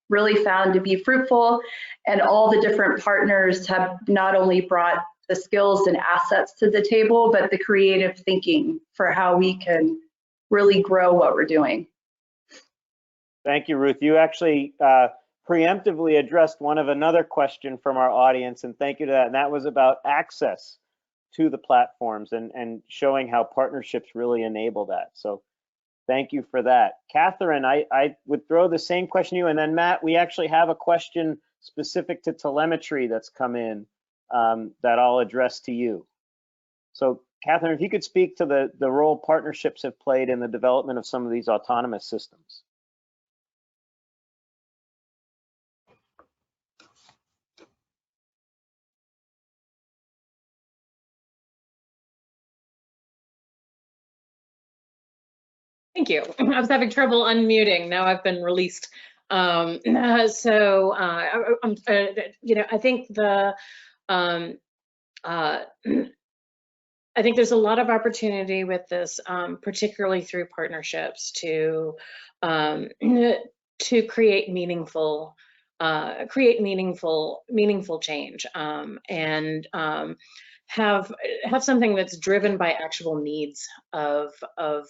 really found to be fruitful, and all the different partners have not only brought the skills and assets to the table, but the creative thinking for how we can really grow what we're doing. Thank you, Ruth. You actually preemptively addressed another question from our audience, and thank you to that. And that was about access to the platforms and showing how partnerships really enable that. So thank you for that. Catherine, I would throw the same question to you, and then Matt, we actually have a question specific to telemetry that's come in that I'll address to you. So Catherine, if you could speak to the role partnerships have played in the development of some of these autonomous systems. Thank you. I was having trouble unmuting. Now I've been released. I think I think there's a lot of opportunity with this, particularly through partnerships to create meaningful change, and have something that's driven by actual needs of the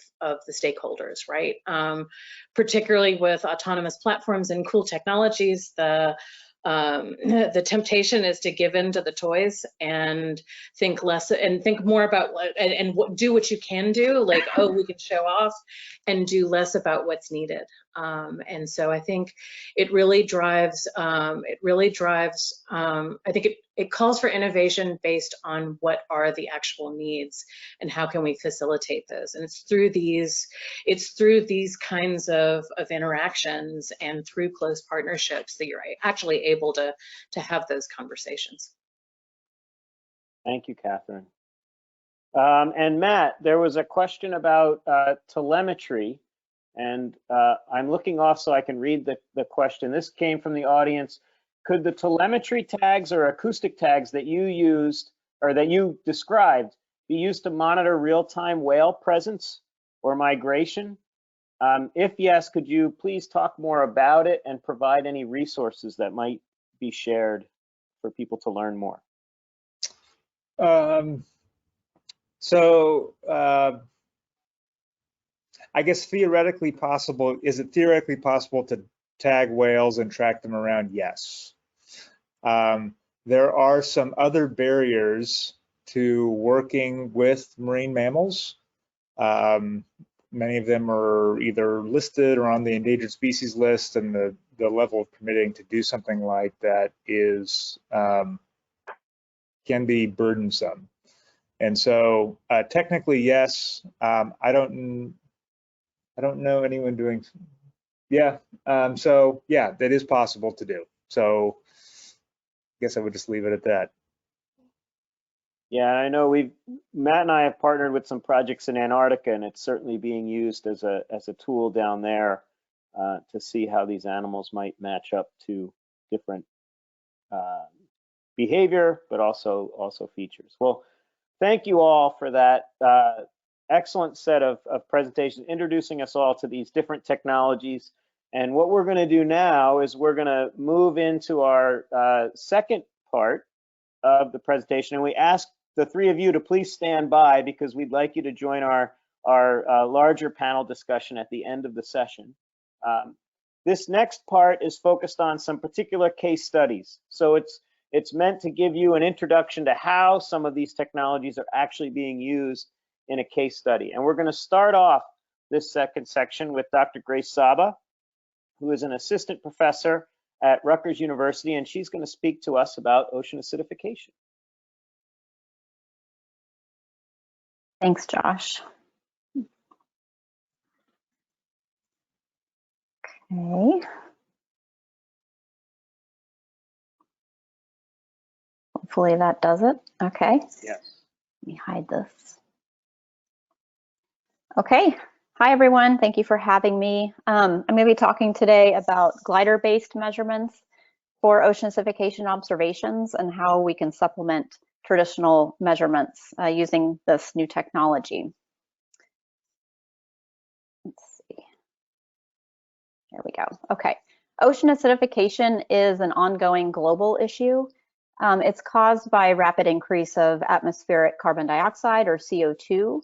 stakeholders, right? Particularly with autonomous platforms and cool technologies, the temptation is to give in to the toys and think less and think more about do what you can do, like, oh, we can show off, and do less about what's needed. And so I think it really drives, I think it calls for innovation based on what are the actual needs and how can we facilitate those. And it's through these kinds of interactions and through close partnerships that you're actually able to have those conversations. Thank you, Catherine. And Matt, there was a question about telemetry, and I'm looking off so I can read the question. This came from the audience. Could the telemetry tags or acoustic tags that you used or that you described be used to monitor real-time whale presence or migration? If yes, could you please talk more about it and provide any resources that might be shared for people to learn more? I guess theoretically possible. Is it theoretically possible to tag whales and track them around? Yes. There are some other barriers to working with marine mammals. Many of them are either listed or on the endangered species list, and the level of permitting to do something like that is can be burdensome. And so technically, yes. I don't know anyone doing. Yeah. So yeah, that is possible to do. So I guess I would just leave it at that. Yeah, I know Matt and I have partnered with some projects in Antarctica, and it's certainly being used as a tool down there to see how these animals might match up to different behavior, but also features. Well, thank you all for that excellent set of presentations, introducing us all to these different technologies. And what we're going to do now is we're going to move into our second part of the presentation, and we ask the three of you to please stand by because we'd like you to join our larger panel discussion at the end of the session. This next part is focused on some particular case studies. So it's meant to give you an introduction to how some of these technologies are actually being used in a case study. And we're going to start off this second section with Dr. Grace Saba, who is an assistant professor at Rutgers University, and she's going to speak to us about ocean acidification. Thanks, Josh. Okay. Hopefully that does it. Okay. Yes. Let me hide this. Okay. Hi, everyone. Thank you for having me. I'm going to be talking today about glider-based measurements for ocean acidification observations and how we can supplement traditional measurements using this new technology. Let's see. There we go. Okay. Ocean acidification is an ongoing global issue. It's caused by rapid increase of atmospheric carbon dioxide, or CO2,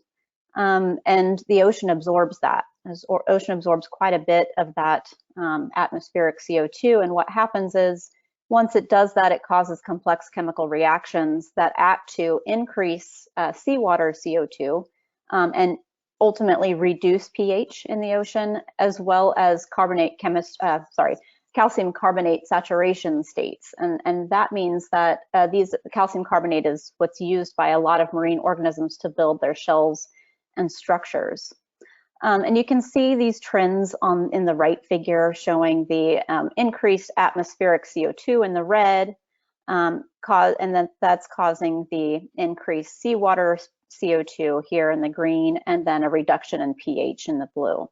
and the ocean absorbs that. The ocean absorbs quite a bit of that atmospheric CO2, and what happens is once it does that, it causes complex chemical reactions that act to increase seawater CO2 and ultimately reduce pH in the ocean, as well as calcium carbonate saturation states. And that means that these calcium carbonate is what's used by a lot of marine organisms to build their shells and structures. And you can see these trends in the right figure showing the increased atmospheric CO2 in the red, and then that's causing the increased seawater CO2 here in the green, and then a reduction in pH in the blue.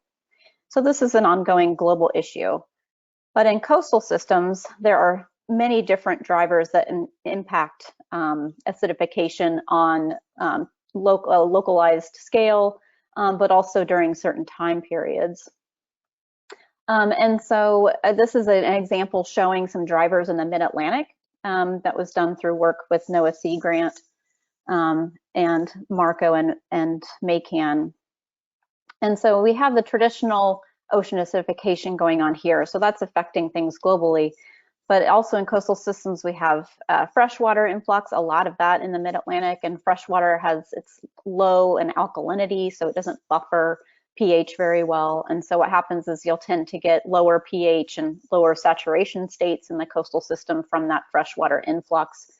So this is an ongoing global issue. But in coastal systems, there are many different drivers that impact acidification on localized scale, but also during certain time periods. And so this is an example showing some drivers in the Mid-Atlantic that was done through work with NOAA Sea Grant and Marco and Maycan. And so we have the traditional ocean acidification going on here. So that's affecting things globally. But also in coastal systems, we have freshwater influx, a lot of that in the Mid-Atlantic, and freshwater has its low in alkalinity, so it doesn't buffer pH very well. And so what happens is you'll tend to get lower pH and lower saturation states in the coastal system from that freshwater influx.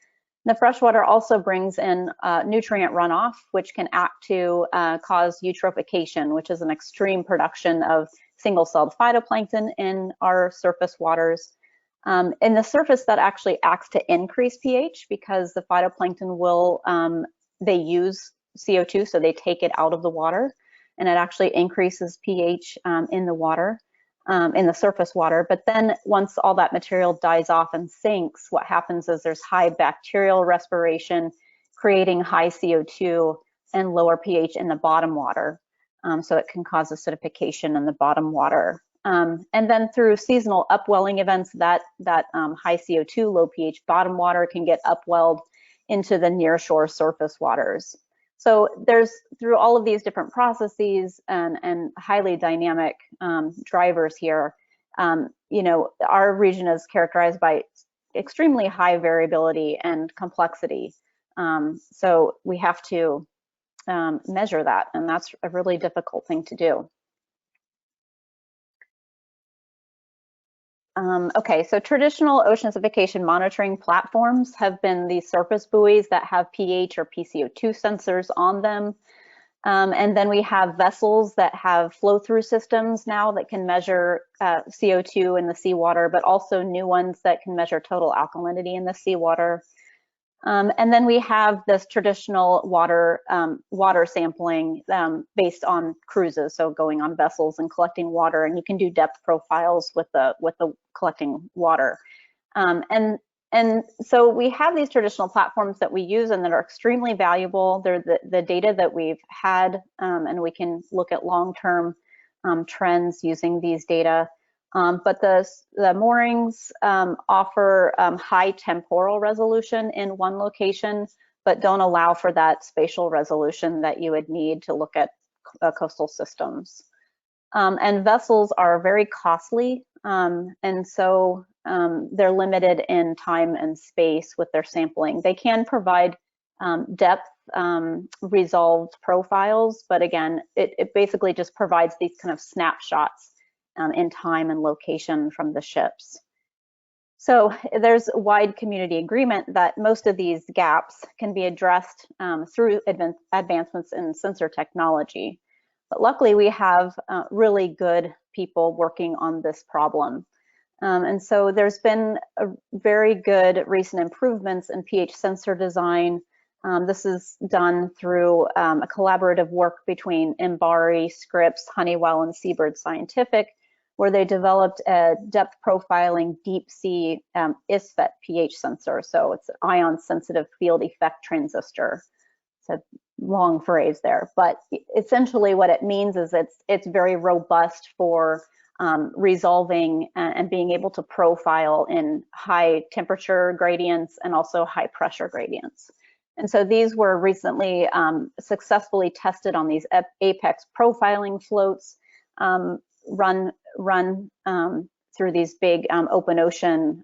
The freshwater also brings in nutrient runoff, which can act to cause eutrophication, which is an extreme production of single-celled phytoplankton in our surface waters. In the surface, that actually acts to increase pH because the phytoplankton will, they use CO2, so they take it out of the water, and it actually increases pH in the water, in the surface water. But then once all that material dies off and sinks, what happens is there's high bacterial respiration, creating high CO2 and lower pH in the bottom water. So it can cause acidification in the bottom water. And then through seasonal upwelling events, that high CO2, low pH bottom water can get upwelled into the nearshore surface waters. So there's, through all of these different processes and highly dynamic drivers here, you know, our region is characterized by extremely high variability and complexity. So we have to measure that, and that's a really difficult thing to do. Okay, so traditional ocean acidification monitoring platforms have been these surface buoys that have pH or PCO2 sensors on them. And then we have vessels that have flow-through systems now that can measure CO2 in the seawater, but also new ones that can measure total alkalinity in the seawater. And then we have this traditional water sampling based on cruises, so going on vessels and collecting water, and you can do depth profiles with the collecting water. And so we have these traditional platforms that we use and that are extremely valuable. They're the data that we've had, and we can look at long-term trends using these data. But the moorings offer high temporal resolution in one location, but don't allow for that spatial resolution that you would need to look at coastal systems. And vessels are very costly, and so they're limited in time and space with their sampling. They can provide depth resolved profiles, but again, it basically just provides these kind of snapshots in time and location from the ships. So there's wide community agreement that most of these gaps can be addressed through advancements in sensor technology. But luckily, we have really good people working on this problem. And so there's been a very good recent improvements in pH sensor design. This is done through a collaborative work between Mbari, Scripps, Honeywell, and Seabird Scientific, where they developed a depth profiling deep sea ISFET pH sensor. So it's an ion sensitive field effect transistor. It's a long phrase there, but essentially what it means is it's very robust for resolving and being able to profile in high temperature gradients and also high pressure gradients. And so these were recently successfully tested on these Apex profiling floats, run through these big open ocean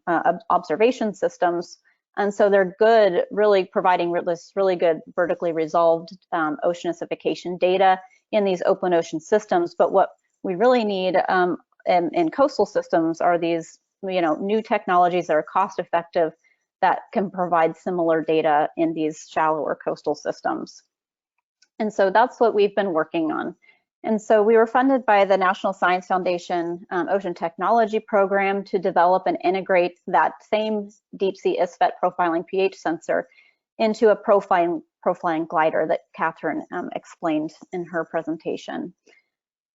observation systems. And so they're good, really providing this really good vertically resolved oceanification data in these open ocean systems. But what we really need in coastal systems are these, new technologies that are cost effective that can provide similar data in these shallower coastal systems. And so that's what we've been working on. And so we were funded by the National Science Foundation Ocean Technology Program to develop and integrate that same deep sea ISFET profiling pH sensor into a profiling glider that Catherine explained in her presentation.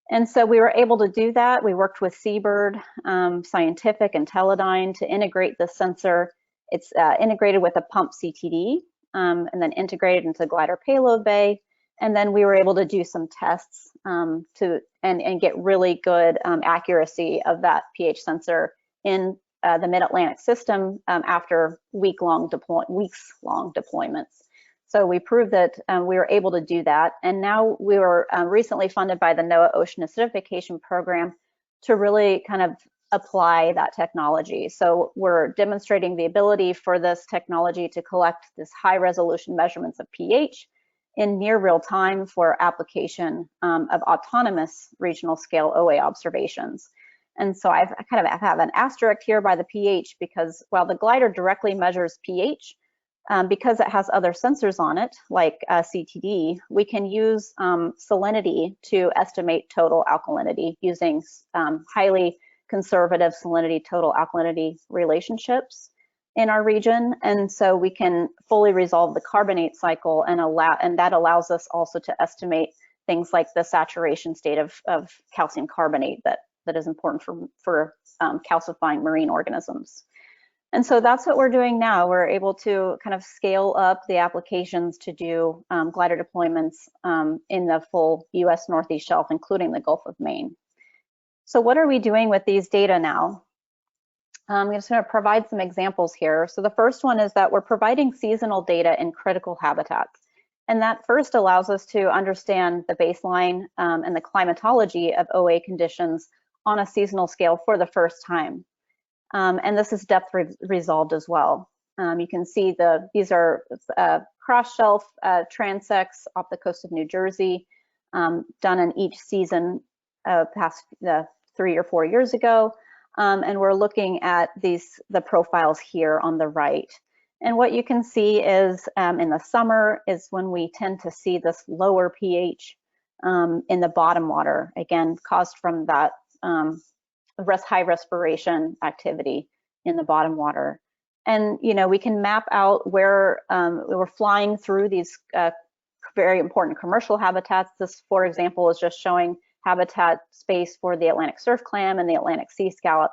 And so we were able to do that. We worked with Seabird Scientific and Teledyne to integrate the sensor. It's integrated with a pump CTD and then integrated into glider payload bay. And then we were able to do some tests and get really good accuracy of that pH sensor in the Mid-Atlantic system after weeks-long deployments. So we proved that we were able to do that. And now we were recently funded by the NOAA Ocean Acidification Program to really kind of apply that technology. So we're demonstrating the ability for this technology to collect this high resolution measurements of pH in near real time for application of autonomous regional scale OA observations. And so I kind of have an asterisk here by the pH because while the glider directly measures pH, because it has other sensors on it, like CTD, we can use salinity to estimate total alkalinity using highly conservative salinity total alkalinity relationships in our region. And so we can fully resolve the carbonate cycle and that allows us also to estimate things like the saturation state of calcium carbonate that is important for calcifying marine organisms. And so that's what we're doing now. We're able to kind of scale up the applications to do glider deployments in the full US Northeast Shelf, including the Gulf of Maine. So what are we doing with these data now? I'm just going to provide some examples here. So the first one is that we're providing seasonal data in critical habitats. And that first allows us to understand the baseline and the climatology of OA conditions on a seasonal scale for the first time. And this is depth resolved as well. You can see these are cross-shelf transects off the coast of New Jersey, done in each season past 3 or 4 years ago. And we're looking at the profiles here on the right. And what you can see is in the summer is when we tend to see this lower pH in the bottom water, again, caused from that high respiration activity in the bottom water. And, we can map out where we're flying through these very important commercial habitats. This, for example, is just showing habitat space for the Atlantic surf clam and the Atlantic sea scallop.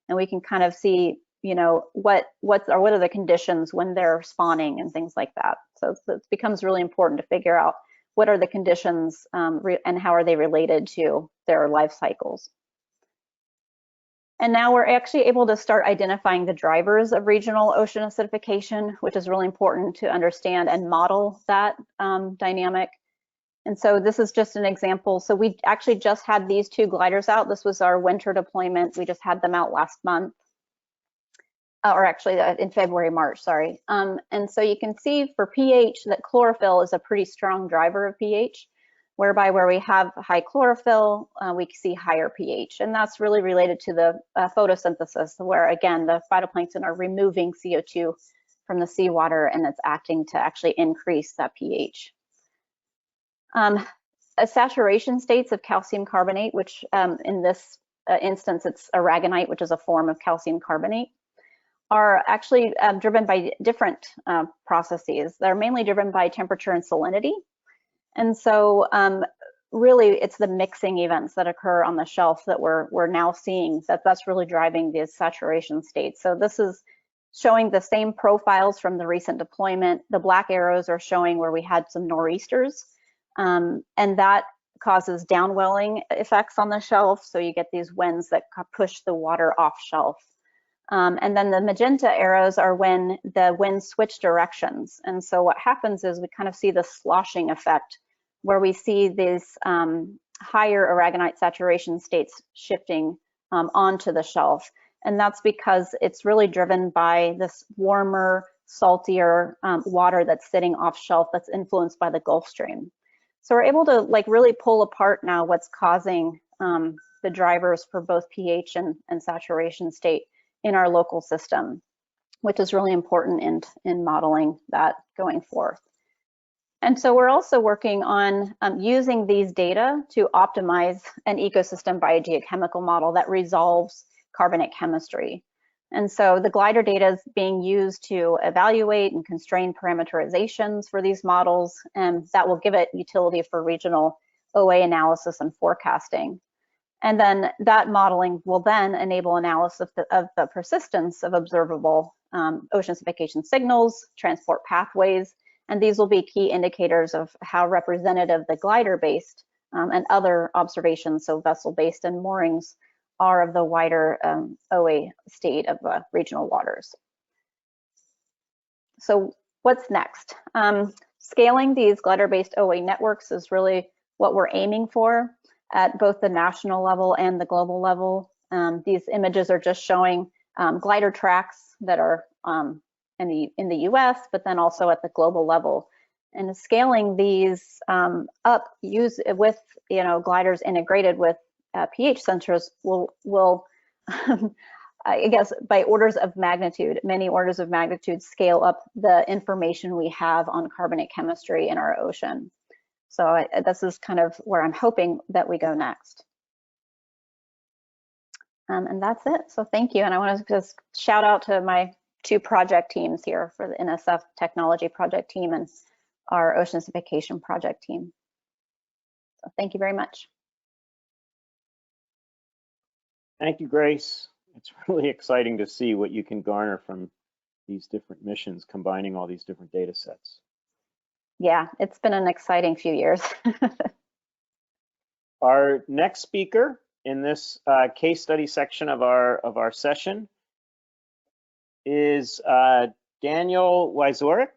And we can kind of see, what are the conditions when they're spawning and things like that. So it becomes really important to figure out what are the conditions and how are they related to their life cycles. And now we're actually able to start identifying the drivers of regional ocean acidification, which is really important to understand and model that dynamic. And so this is just an example. So we actually just had these 2 gliders out. This was our winter deployment. We just had them out last month, or actually in February, March, sorry. And so you can see for pH that chlorophyll is a pretty strong driver of pH. whereby where we have high chlorophyll, we see higher pH. And that's really related to the photosynthesis, where again, the phytoplankton are removing CO2 from the seawater, and it's acting to actually increase that pH. Saturation states of calcium carbonate, which in this instance, it's aragonite, which is a form of calcium carbonate, are actually driven by different processes. They're mainly driven by temperature and salinity. And so really it's the mixing events that occur on the shelf that we're now seeing that's really driving these saturation states. So this is showing the same profiles from the recent deployment. The black arrows are showing where we had some nor'easters, and that causes downwelling effects on the shelf. So you get these winds that push the water off shelf. And then the magenta arrows are when the winds switch directions. And so what happens is we kind of see the sloshing effect, where we see these higher aragonite saturation states shifting onto the shelf. And that's because it's really driven by this warmer, saltier water that's sitting off shelf that's influenced by the Gulf Stream. So we're able to really pull apart now what's causing the drivers for both pH and saturation state in our local system, which is really important in modeling that going forth. And so we're also working on using these data to optimize an ecosystem biogeochemical model that resolves carbonate chemistry. And so the glider data is being used to evaluate and constrain parameterizations for these models, and that will give it utility for regional OA analysis and forecasting. And then that modeling will then enable analysis of the persistence of observable ocean acidification signals, transport pathways, and these will be key indicators of how representative the glider-based and other observations, so vessel-based and moorings, are of the wider OA state of regional waters. So what's next? Scaling these glider-based OA networks is really what we're aiming for at both the national level and the global level. These images are just showing glider tracks that are in the US, but then also at the global level. And scaling these up, use with gliders integrated with pH sensors will I guess by orders of magnitude, many orders of magnitude, scale up the information we have on carbonate chemistry in our ocean. So this is kind of where I'm hoping that we go next. And that's it. So thank you. And I want to just shout out to my two project teams here, for the NSF technology project team and our ocean acidification project team. So thank you very much. Thank you, Grace. It's really exciting to see what you can garner from these different missions, combining all these different data sets. Yeah, it's been an exciting few years. Our next speaker in this case study section of our session is Daniel Wyzorek,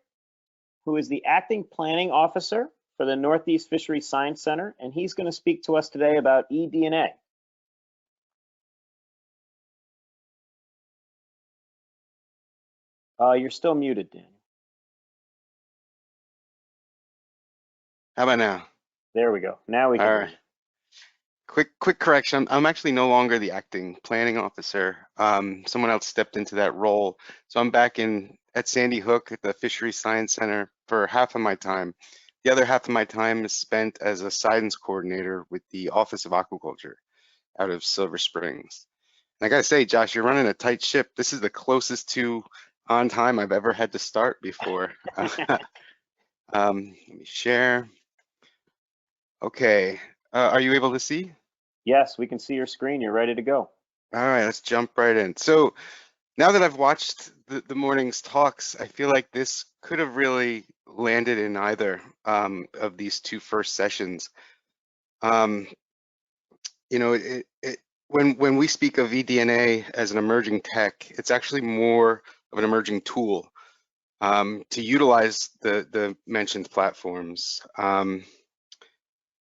who is the Acting Planning Officer for the Northeast Fisheries Science Center, and he's going to speak to us today about eDNA. You're still muted, Daniel. How about now? There we go. Now we can. All right. Quick correction. I'm actually no longer the acting planning officer. Someone else stepped into that role. So I'm back at Sandy Hook at the Fisheries Science Center for half of my time. The other half of my time is spent as a science coordinator with the Office of Aquaculture out of Silver Springs. And I gotta say, Josh, you're running a tight ship. This is the closest to on time I've ever had to start before. Let me share. Okay, are you able to see? Yes, we can see your screen. You're ready to go. All right, let's jump right in. So now that I've watched the morning's talks, I feel like this could have really landed in either of these two first sessions. You know, when we speak of eDNA as an emerging tech, it's actually more of an emerging tool to utilize the mentioned platforms.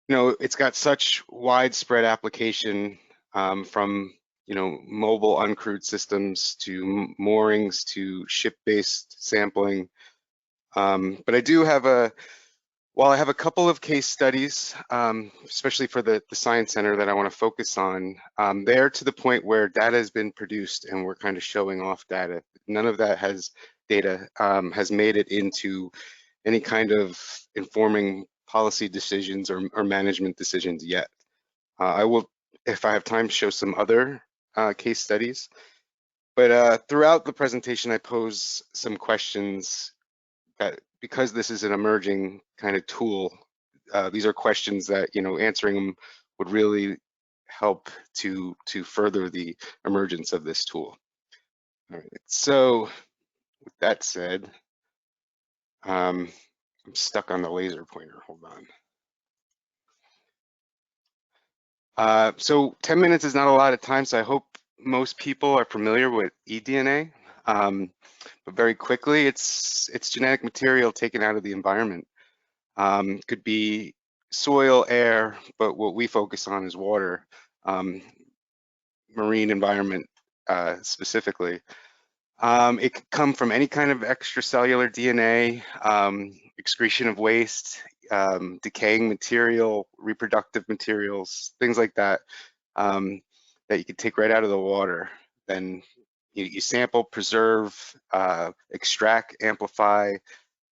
You know, it's got such widespread application from, you know, mobile uncrewed systems to moorings to ship-based sampling. But I do have While I have a couple of case studies, especially for the Science Center that I want to focus on, they're to the point where data has been produced and we're kind of showing off data. None of that data has made it into any kind of informing policy decisions or management decisions yet. I will, if I have time, show some other case studies. But throughout the presentation, I pose some questions that, because this is an emerging kind of tool, these are questions that, answering them would really help to further the emergence of this tool. All right, so with that said, I'm stuck on the laser pointer, hold on. So 10 minutes is not a lot of time, so I hope most people are familiar with eDNA. But very quickly, it's genetic material taken out of the environment. Could be soil, air, but what we focus on is water, marine environment specifically. It could come from any kind of extracellular DNA, excretion of waste, decaying material, reproductive materials, things like that, that you could take right out of the water. Then you sample, preserve, extract, amplify,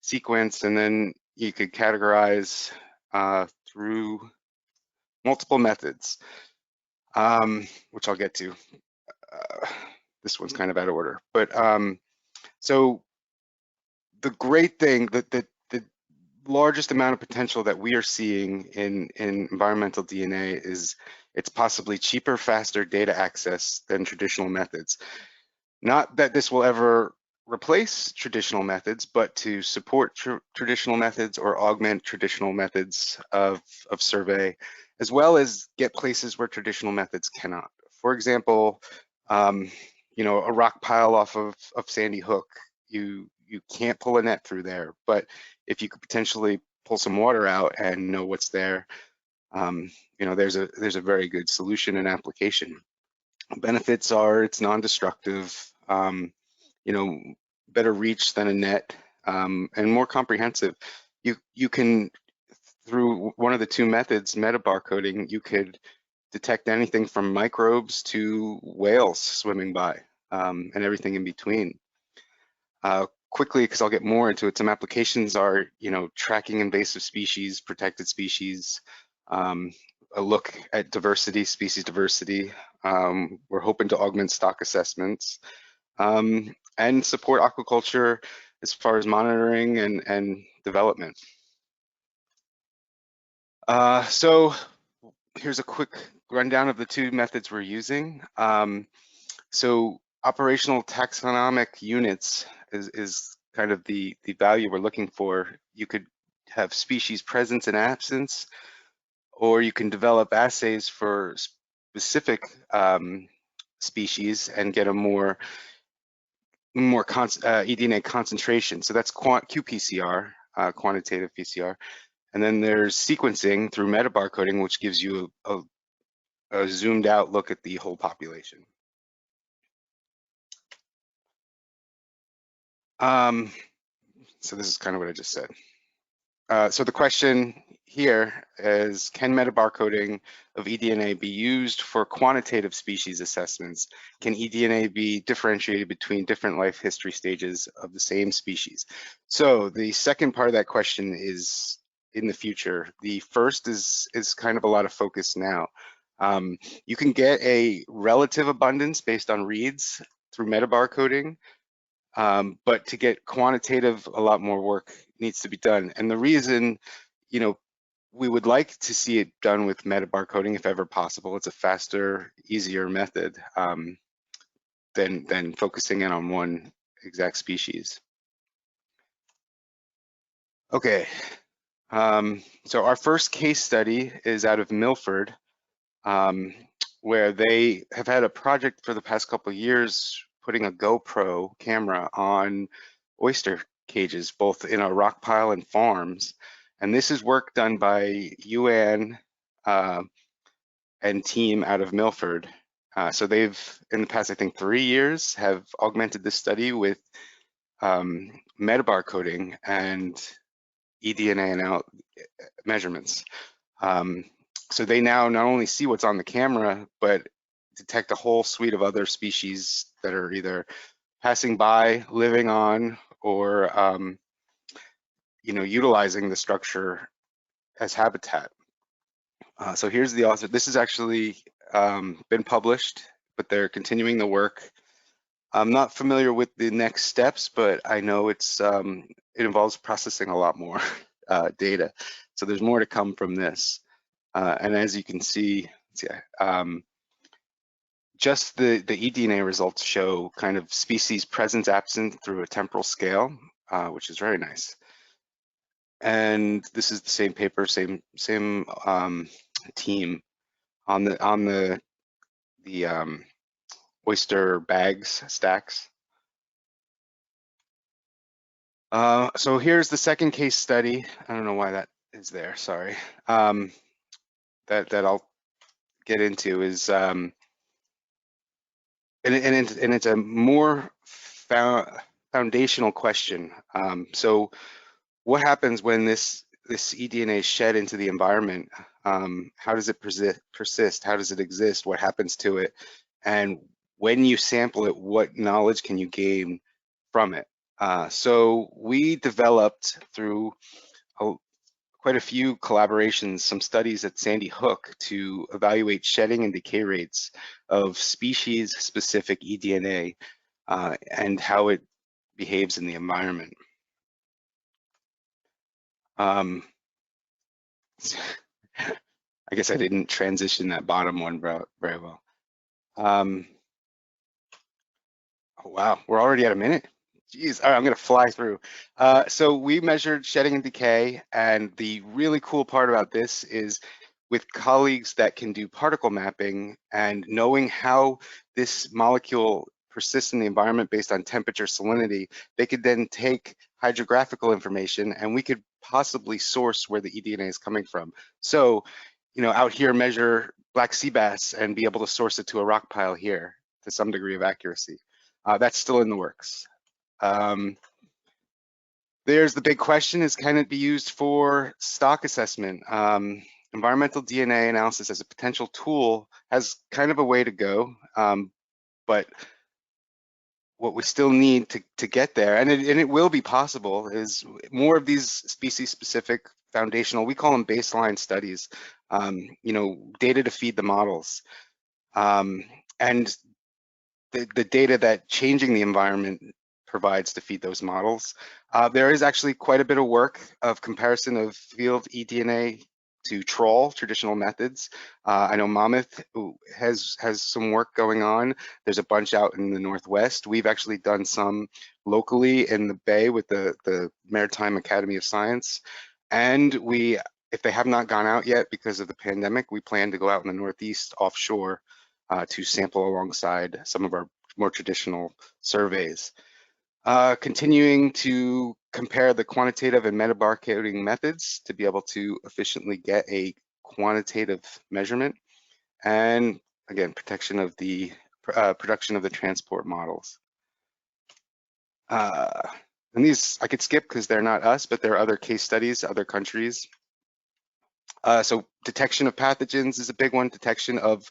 sequence, and then you could categorize through multiple methods, which I'll get to. This one's kind of out of order, but so the great thing, the largest amount of potential that we are seeing in environmental DNA is it's possibly cheaper, faster data access than traditional methods. Not that this will ever replace traditional methods, but to support traditional methods or augment traditional methods of survey, as well as get places where traditional methods cannot. For example, a rock pile off of Sandy Hook, you can't pull a net through there, but if you could potentially pull some water out and know what's there, there's a very good solution and application. Benefits are it's non-destructive, better reach than a net, and more comprehensive. You can, through one of the two methods, metabarcoding, you could detect anything from microbes to whales swimming by, and everything in between. Quickly, because I'll get more into it, some applications are, tracking invasive species, protected species, a look at diversity, species diversity. We're hoping to augment stock assessments, and support aquaculture as far as monitoring and development. So here's a quick rundown of the two methods we're using. So operational taxonomic units is kind of the value we're looking for. You could have species presence and absence, or you can develop assays for specific species and get a more eDNA concentration. So that's qPCR, quantitative PCR. And then there's sequencing through metabarcoding, which gives you a zoomed out look at the whole population. So this is kind of what I just said. So the question here is, can metabarcoding of eDNA be used for quantitative species assessments? Can eDNA be differentiated between different life history stages of the same species? So the second part of that question is in the future. The first is kind of a lot of focus now. You can get a relative abundance based on reads through metabarcoding, but to get quantitative, a lot more work needs to be done. And the reason, we would like to see it done with metabarcoding if ever possible. It's a faster, easier method than focusing in on one exact species. Okay, so our first case study is out of Milford, where they have had a project for the past couple of years putting a GoPro camera on oyster cages, both in a rock pile and farms. And this is work done by Yuan and team out of Milford. So they've, in the past, I think 3 years, have augmented this study with metabarcoding, and eDNA measurements. So they now not only see what's on the camera, but detect a whole suite of other species that are either passing by, living on, or utilizing the structure as habitat. So here's the author. This has actually been published, but they're continuing the work. I'm not familiar with the next steps, but I know it involves processing a lot more data. So there's more to come from this. And as you can see, just the eDNA results show kind of species presence absent through a temporal scale, which is very nice. And this is the same paper, same team on the oyster bags stacks. So here's the second case study. I don't know why that is there. Sorry. That I'll get into is and it's a more foundational question. So what happens when this eDNA is shed into the environment? How does it persist? How does it exist? What happens to it? And when you sample it, what knowledge can you gain from it? So we developed through quite a few collaborations, some studies at Sandy Hook to evaluate shedding and decay rates of species-specific eDNA and how it behaves in the environment. I guess I didn't transition that bottom one very well. Oh, wow, we're already at a minute. Geez, all right, I'm gonna fly through. So we measured shedding and decay, and the really cool part about this is with colleagues that can do particle mapping and knowing how this molecule persists in the environment based on temperature, salinity, they could then take hydrographical information and we could possibly source where the eDNA is coming from. So, out here measure black sea bass and be able to source it to a rock pile here to some degree of accuracy. That's still in the works. There's the big question is, can it be used for stock assessment? Environmental DNA analysis as a potential tool has kind of a way to go, but what we still need to get there, and it will be possible, is more of these species-specific foundational, we call them baseline studies, data to feed the models. And the data that changing the environment provides to feed those models. There is actually quite a bit of work of comparison of field eDNA to trawl traditional methods. I know Monmouth has some work going on. There's a bunch out in the Northwest. We've actually done some locally in the Bay with the Maritime Academy of Science. And if they have not gone out yet because of the pandemic, we plan to go out in the Northeast offshore to sample alongside some of our more traditional surveys. Continuing to compare the quantitative and metabarcoding methods to be able to efficiently get a quantitative measurement, and again, production of the transport models. And these I could skip because they're not us, but there are other case studies, other countries. So detection of pathogens is a big one. Detection of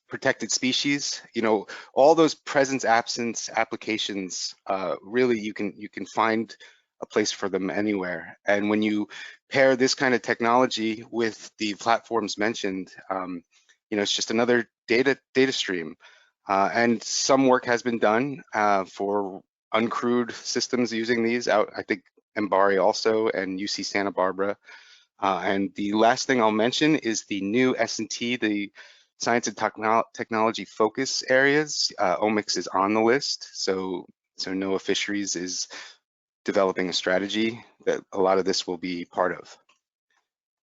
protected species, all those presence absence applications, really you can find a place for them anywhere. And when you pair this kind of technology with the platforms mentioned, it's just another data stream. And some work has been done for uncrewed systems using these out, I think Mbari also, and UC Santa Barbara. And the last thing I'll mention is the new S&T, the Science and Technology Focus Areas. Omics is on the list, so NOAA Fisheries is developing a strategy that a lot of this will be part of.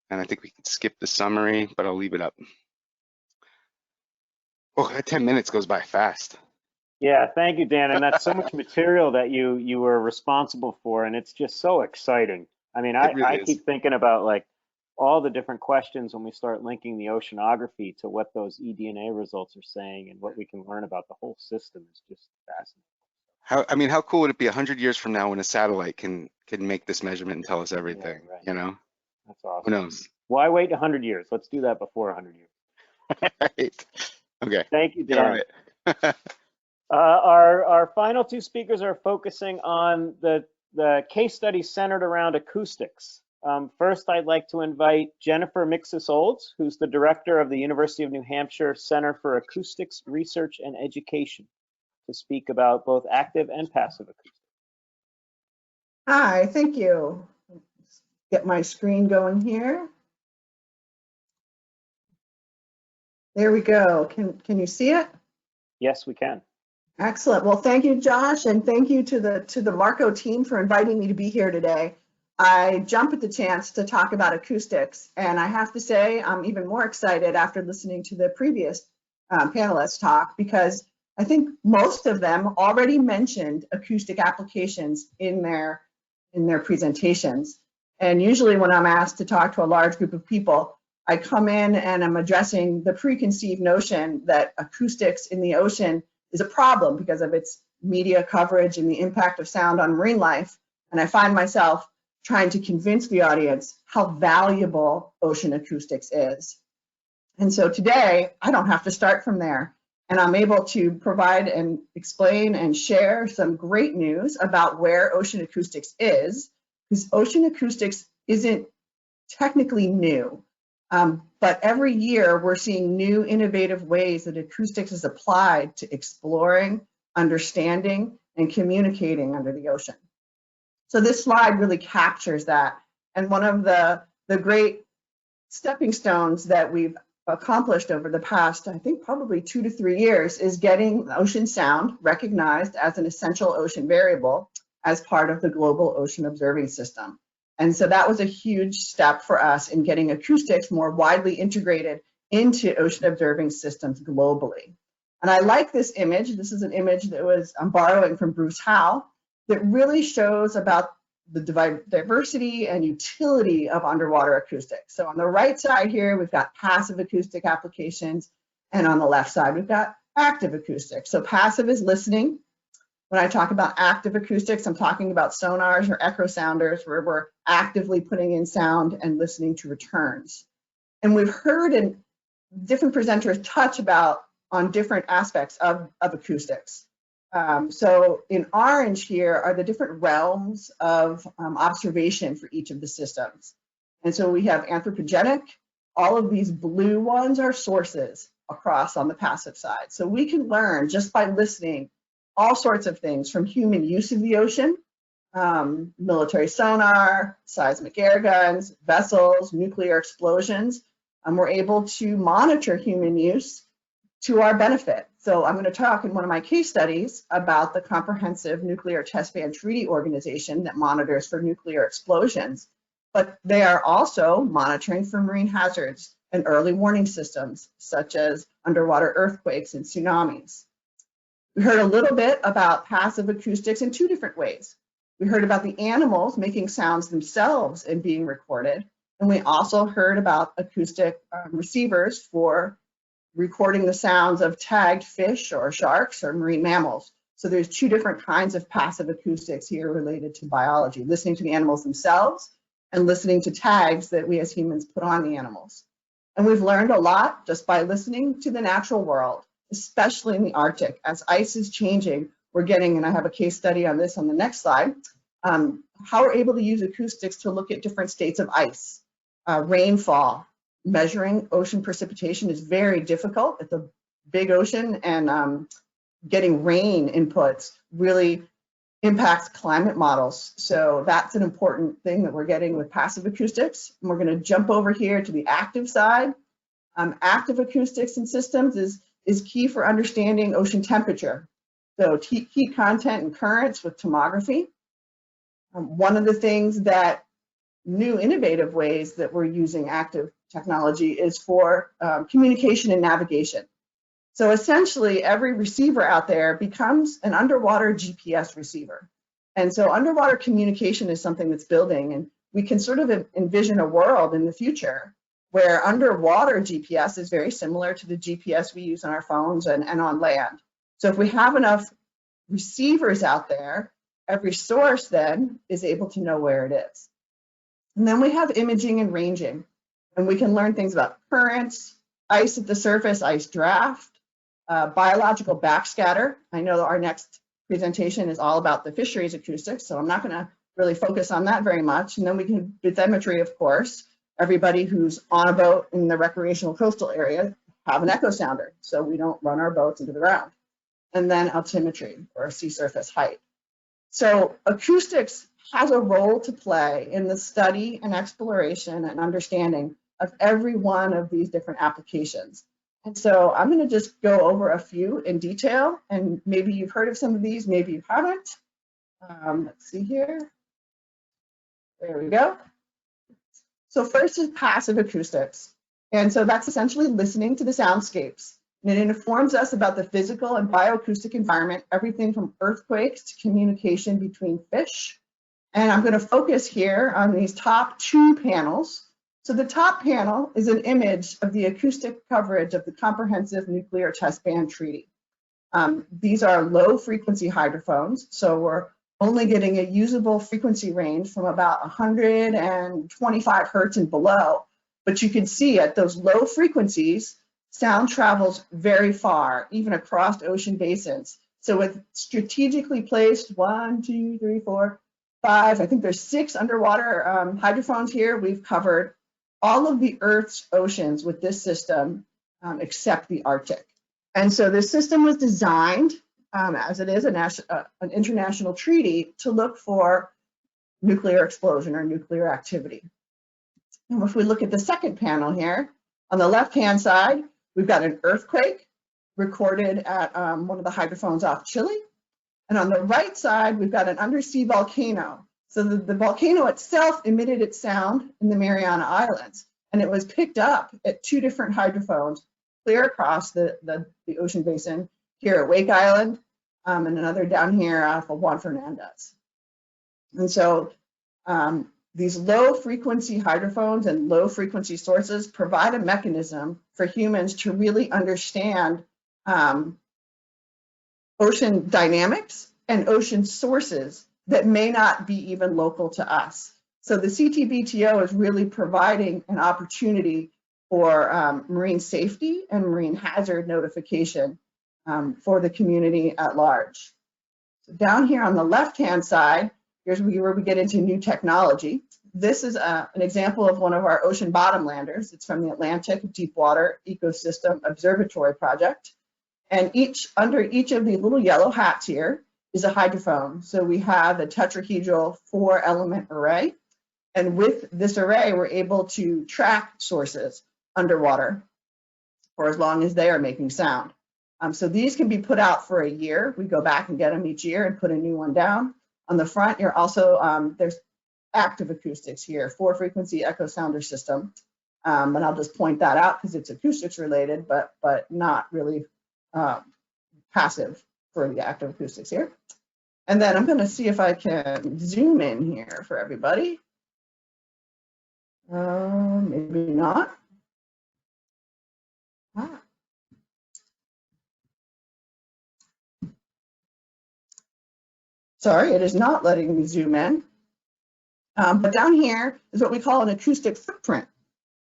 And I think we can skip the summary, but I'll leave it up. Oh, that 10 minutes goes by fast. Yeah, thank you, Dan. And that's so much material that you were responsible for, and it's just so exciting. I mean, I keep thinking about like all the different questions when we start linking the oceanography to what those eDNA results are saying and what we can learn about the whole system is just fascinating. how cool would it be 100 years from now when a satellite can make this measurement and tell us everything? Yeah, right. You know, That's awesome. who knows? Why wait 100 years? Let's do that before 100 years. Right. Okay. Thank you, Get on Dan. it. Our final two speakers are focusing on the case study centered around acoustics. First, I'd like to invite Jennifer Mixis-Olds, who's the director of the University of New Hampshire Center for Acoustics Research and Education, to speak about both active and passive acoustics. Hi, thank you. Let's get my screen going here. There we go. Can you see it? Yes, we can. Excellent. Well, thank you, Josh, and thank you to the Marco team for inviting me to be here today. I jump at the chance to talk about acoustics, and I have to say I'm even more excited after listening to the previous panelists talk, because I think most of them already mentioned acoustic applications in their presentations. And usually when I'm asked to talk to a large group of people, I come in and I'm addressing the preconceived notion that acoustics in the ocean is a problem because of its media coverage and the impact of sound on marine life. And I find myself trying to convince the audience how valuable ocean acoustics is. And so today, I don't have to start from there. And I'm able to provide and explain and share some great news about where ocean acoustics is, because ocean acoustics isn't technically new. But every year we're seeing new innovative ways that acoustics is applied to exploring, understanding, and communicating under the ocean. So this slide really captures that. And one of the great stepping stones that we've accomplished over the past, I think probably 2 to 3 years, is getting ocean sound recognized as an essential ocean variable as part of the global ocean observing system. And so that was a huge step for us in getting acoustics more widely integrated into ocean observing systems globally. And I like this image. This is an image that I'm borrowing from Bruce Howe, that really shows about the diversity and utility of underwater acoustics. So on the right side here, we've got passive acoustic applications, and on the left side, we've got active acoustics. So passive is listening. When I talk about active acoustics, I'm talking about sonars or echosounders, where we're actively putting in sound and listening to returns. And we've heard in different presenters touch on different aspects of acoustics. So in orange here are the different realms of observation for each of the systems. And so we have anthropogenic. All of these blue ones are sources across on the passive side. So we can learn just by listening all sorts of things from human use of the ocean, military sonar, seismic air guns, vessels, nuclear explosions. We're able to monitor human use to our benefit. So I'm going to talk in one of my case studies about the Comprehensive Nuclear Test Ban Treaty Organization that monitors for nuclear explosions, but they are also monitoring for marine hazards and early warning systems, such as underwater earthquakes and tsunamis. We heard a little bit about passive acoustics in 2 different ways. We heard about the animals making sounds themselves and being recorded, and we also heard about acoustic receivers for recording the sounds of tagged fish or sharks or marine mammals. So there's 2 different kinds of passive acoustics here related to biology, listening to the animals themselves and listening to tags that we as humans put on the animals. And we've learned a lot just by listening to the natural world, especially in the Arctic. As ice is changing, we're getting, and I have a case study on this on the next slide, how we're able to use acoustics to look at different states of ice, rainfall. Measuring ocean precipitation is very difficult at the big ocean, and getting rain inputs really impacts climate models. So that's an important thing that we're getting with passive acoustics. And we're going to jump over here to the active side. Active acoustics in systems is key for understanding ocean temperature. So heat content and currents with tomography. One of the things that new innovative ways that we're using active technology is for communication and navigation. So essentially every receiver out there becomes an underwater GPS receiver. And so underwater communication is something that's building, and we can sort of envision a world in the future where underwater GPS is very similar to the GPS we use on our phones and on land. So if we have enough receivers out there, every source then is able to know where it is. And then we have imaging and ranging, and we can learn things about currents, ice at the surface, ice draft, biological backscatter. I know our next presentation is all about the fisheries acoustics, so I'm not going to really focus on that very much. And then we can bathymetry, of course. Everybody who's on a boat in the recreational coastal area have an Echosounder, so we don't run our boats into the ground. And then altimetry, or sea surface height. So acoustics has a role to play in the study and exploration and understanding of every one of these different applications. And so I'm going to just go over a few in detail, and maybe you've heard of some of these, maybe you haven't. Let's see here. There we go. So first is passive acoustics. And so that's essentially listening to the soundscapes. And it informs us about the physical and bioacoustic environment, everything from earthquakes to communication between fish. And I'm going to focus here on these top two panels. So the top panel is an image of the acoustic coverage of the Comprehensive Nuclear Test Ban Treaty. These are low frequency hydrophones, so we're only getting a usable frequency range from about 125 hertz and below. But you can see at those low frequencies, sound travels very far, even across ocean basins. So with strategically placed 1, 2, 3, 4, 5, I think there's 6 underwater hydrophones here. We've covered all of the Earth's oceans with this system, except the Arctic. And so this system was designed, as it is an international treaty, to look for nuclear explosion or nuclear activity. And if we look at the second panel here, on the left-hand side, we've got an earthquake recorded at one of the hydrophones off Chile. And on the right side, we've got an undersea volcano. So the volcano itself emitted its sound in the Mariana Islands, and it was picked up at 2 different hydrophones clear across the ocean basin, here at Wake Island, and another down here off of Juan Fernandez. And so these low frequency hydrophones and low frequency sources provide a mechanism for humans to really understand ocean dynamics and ocean sources that may not be even local to us. So the CTBTO is really providing an opportunity for marine safety and marine hazard notification for the community at large. So down here on the left-hand side, here's where we get into new technology. This is an example of one of our ocean bottom landers. It's from the Atlantic Deepwater Ecosystem Observatory Project. And under each of the little yellow hats here is a hydrophone. So we have a tetrahedral 4-element array. And with this array, we're able to track sources underwater for as long as they are making sound. So these can be put out for a year. We go back and get them each year and put a new one down. On the front, you're also, there's active acoustics here, 4-frequency Echosounder system. And I'll just point that out because it's acoustics related, but not really passive for the active acoustics here. And then I'm going to see if I can zoom in here for everybody. Maybe not. Sorry, it is not letting me zoom in. But down here is what we call an acoustic footprint.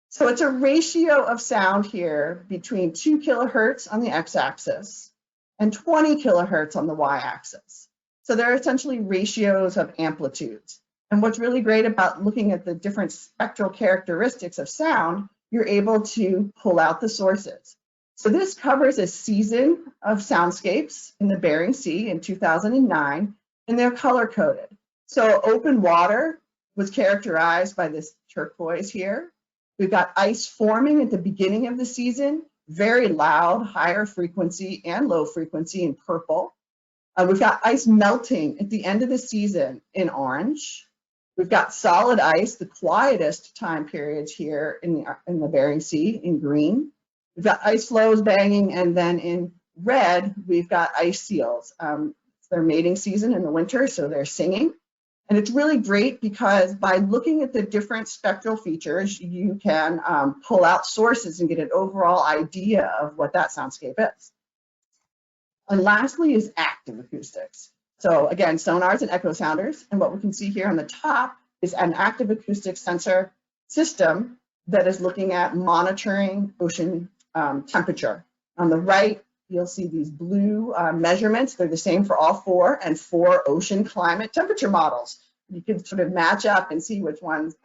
So it's a ratio of sound here between 2 kilohertz on the x-axis and 20 kilohertz on the y-axis. So they're essentially ratios of amplitudes. And what's really great about looking at the different spectral characteristics of sound, you're able to pull out the sources. So this covers a season of soundscapes in the Bering Sea in 2009, and they're color-coded. So open water was characterized by this turquoise here. We've got ice forming at the beginning of the season, very loud, higher frequency and low frequency in purple. We've got ice melting at the end of the season in orange. We've got solid ice, the quietest time periods here in the Bering Sea, in green. We've got ice floes banging, and then in red, we've got ice seals. It's their mating season in the winter, so they're singing. And it's really great because by looking at the different spectral features, you can pull out sources and get an overall idea of what that soundscape is. And lastly is active acoustics. So again, sonars and echosounders. And what we can see here on the top is an active acoustic sensor system that is looking at monitoring ocean temperature. On the right, you'll see these blue measurements. They're the same for all four, and 4 ocean climate temperature models. You can sort of match up and see which one's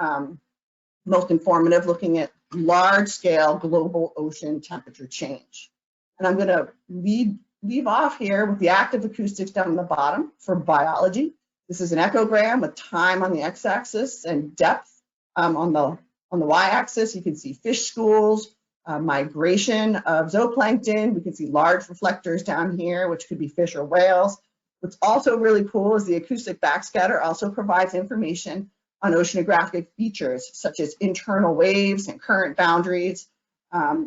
most informative, looking at large scale global ocean temperature change. And I'm going to leave off here with the active acoustics down on the bottom for biology. This is an echogram with time on the x-axis and depth on the y-axis. You can see fish schools, migration of zooplankton. We can see large reflectors down here, which could be fish or whales. What's also really cool is the acoustic backscatter also provides information on oceanographic features such as internal waves and current boundaries.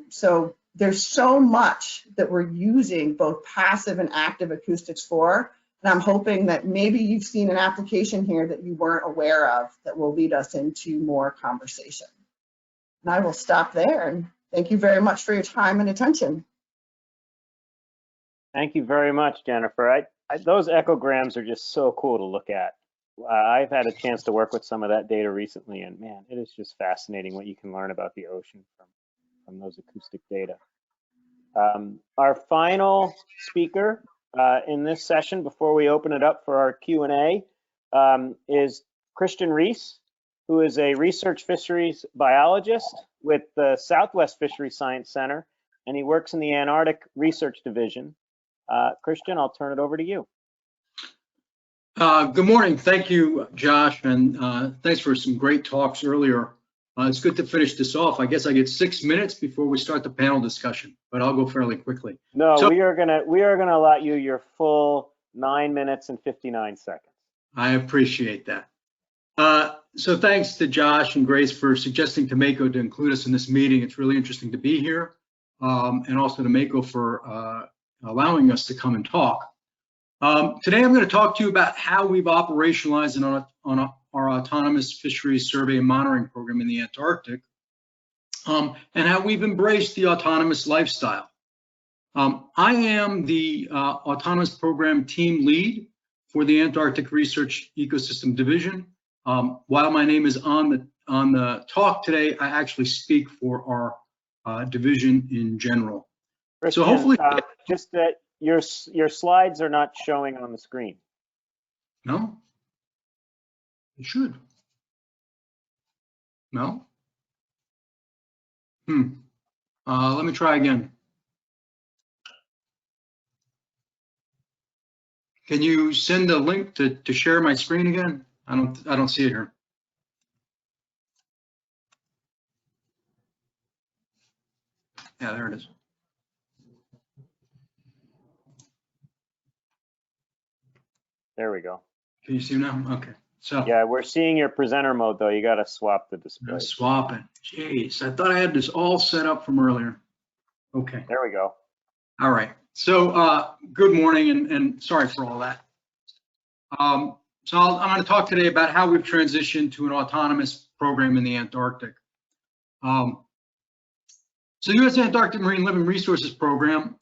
So there's so much that we're using both passive and active acoustics for, and I'm hoping that maybe you've seen an application here that you weren't aware of that will lead us into more conversation. And I will stop there, and thank you very much for your time and attention. Thank you very much, Jennifer. Those echograms are just so cool to look at. I've had a chance to work with some of that data recently, and man, it is just fascinating what you can learn about the ocean from those acoustic data. Our final speaker in this session, before we open it up for our Q&A, is Christian Reese, who is a research fisheries biologist with the Southwest Fisheries Science Center, and he works in the Antarctic Research Division. Christian, I'll turn it over to you. Good morning. Thank you, Josh, and thanks for some great talks earlier. It's good to finish this off. I guess I get 6 minutes before we start the panel discussion, but I'll go fairly quickly. No, we are gonna allot you your full 9 minutes and 59 seconds. I appreciate that. So thanks to Josh and Grace for suggesting to Mako to include us in this meeting. It's really interesting to be here, and also to Mako for allowing us to come and talk. Today I'm going to talk to you about how we've operationalized our autonomous fisheries survey and monitoring program in the Antarctic, and how we've embraced the autonomous lifestyle. I am the autonomous program team lead for the Antarctic Research Ecosystem Division. While my name is on the talk today, I actually speak for our division in general. Christian, so hopefully, just that your slides are not showing on the screen. No, it should. No. Let me try again. Can you send a link to share my screen again? I don't see it here. Yeah, there it is. There we go. Can you see now? Okay. So yeah, we're seeing your presenter mode though. You got to swap the display. Swap it. Jeez, I thought I had this all set up from earlier. Okay. There we go. All right. So good morning, and sorry for all that. So I'm going to talk today about how we've transitioned to an autonomous program in the Antarctic. So the U.S. Antarctic Marine Living Resources Program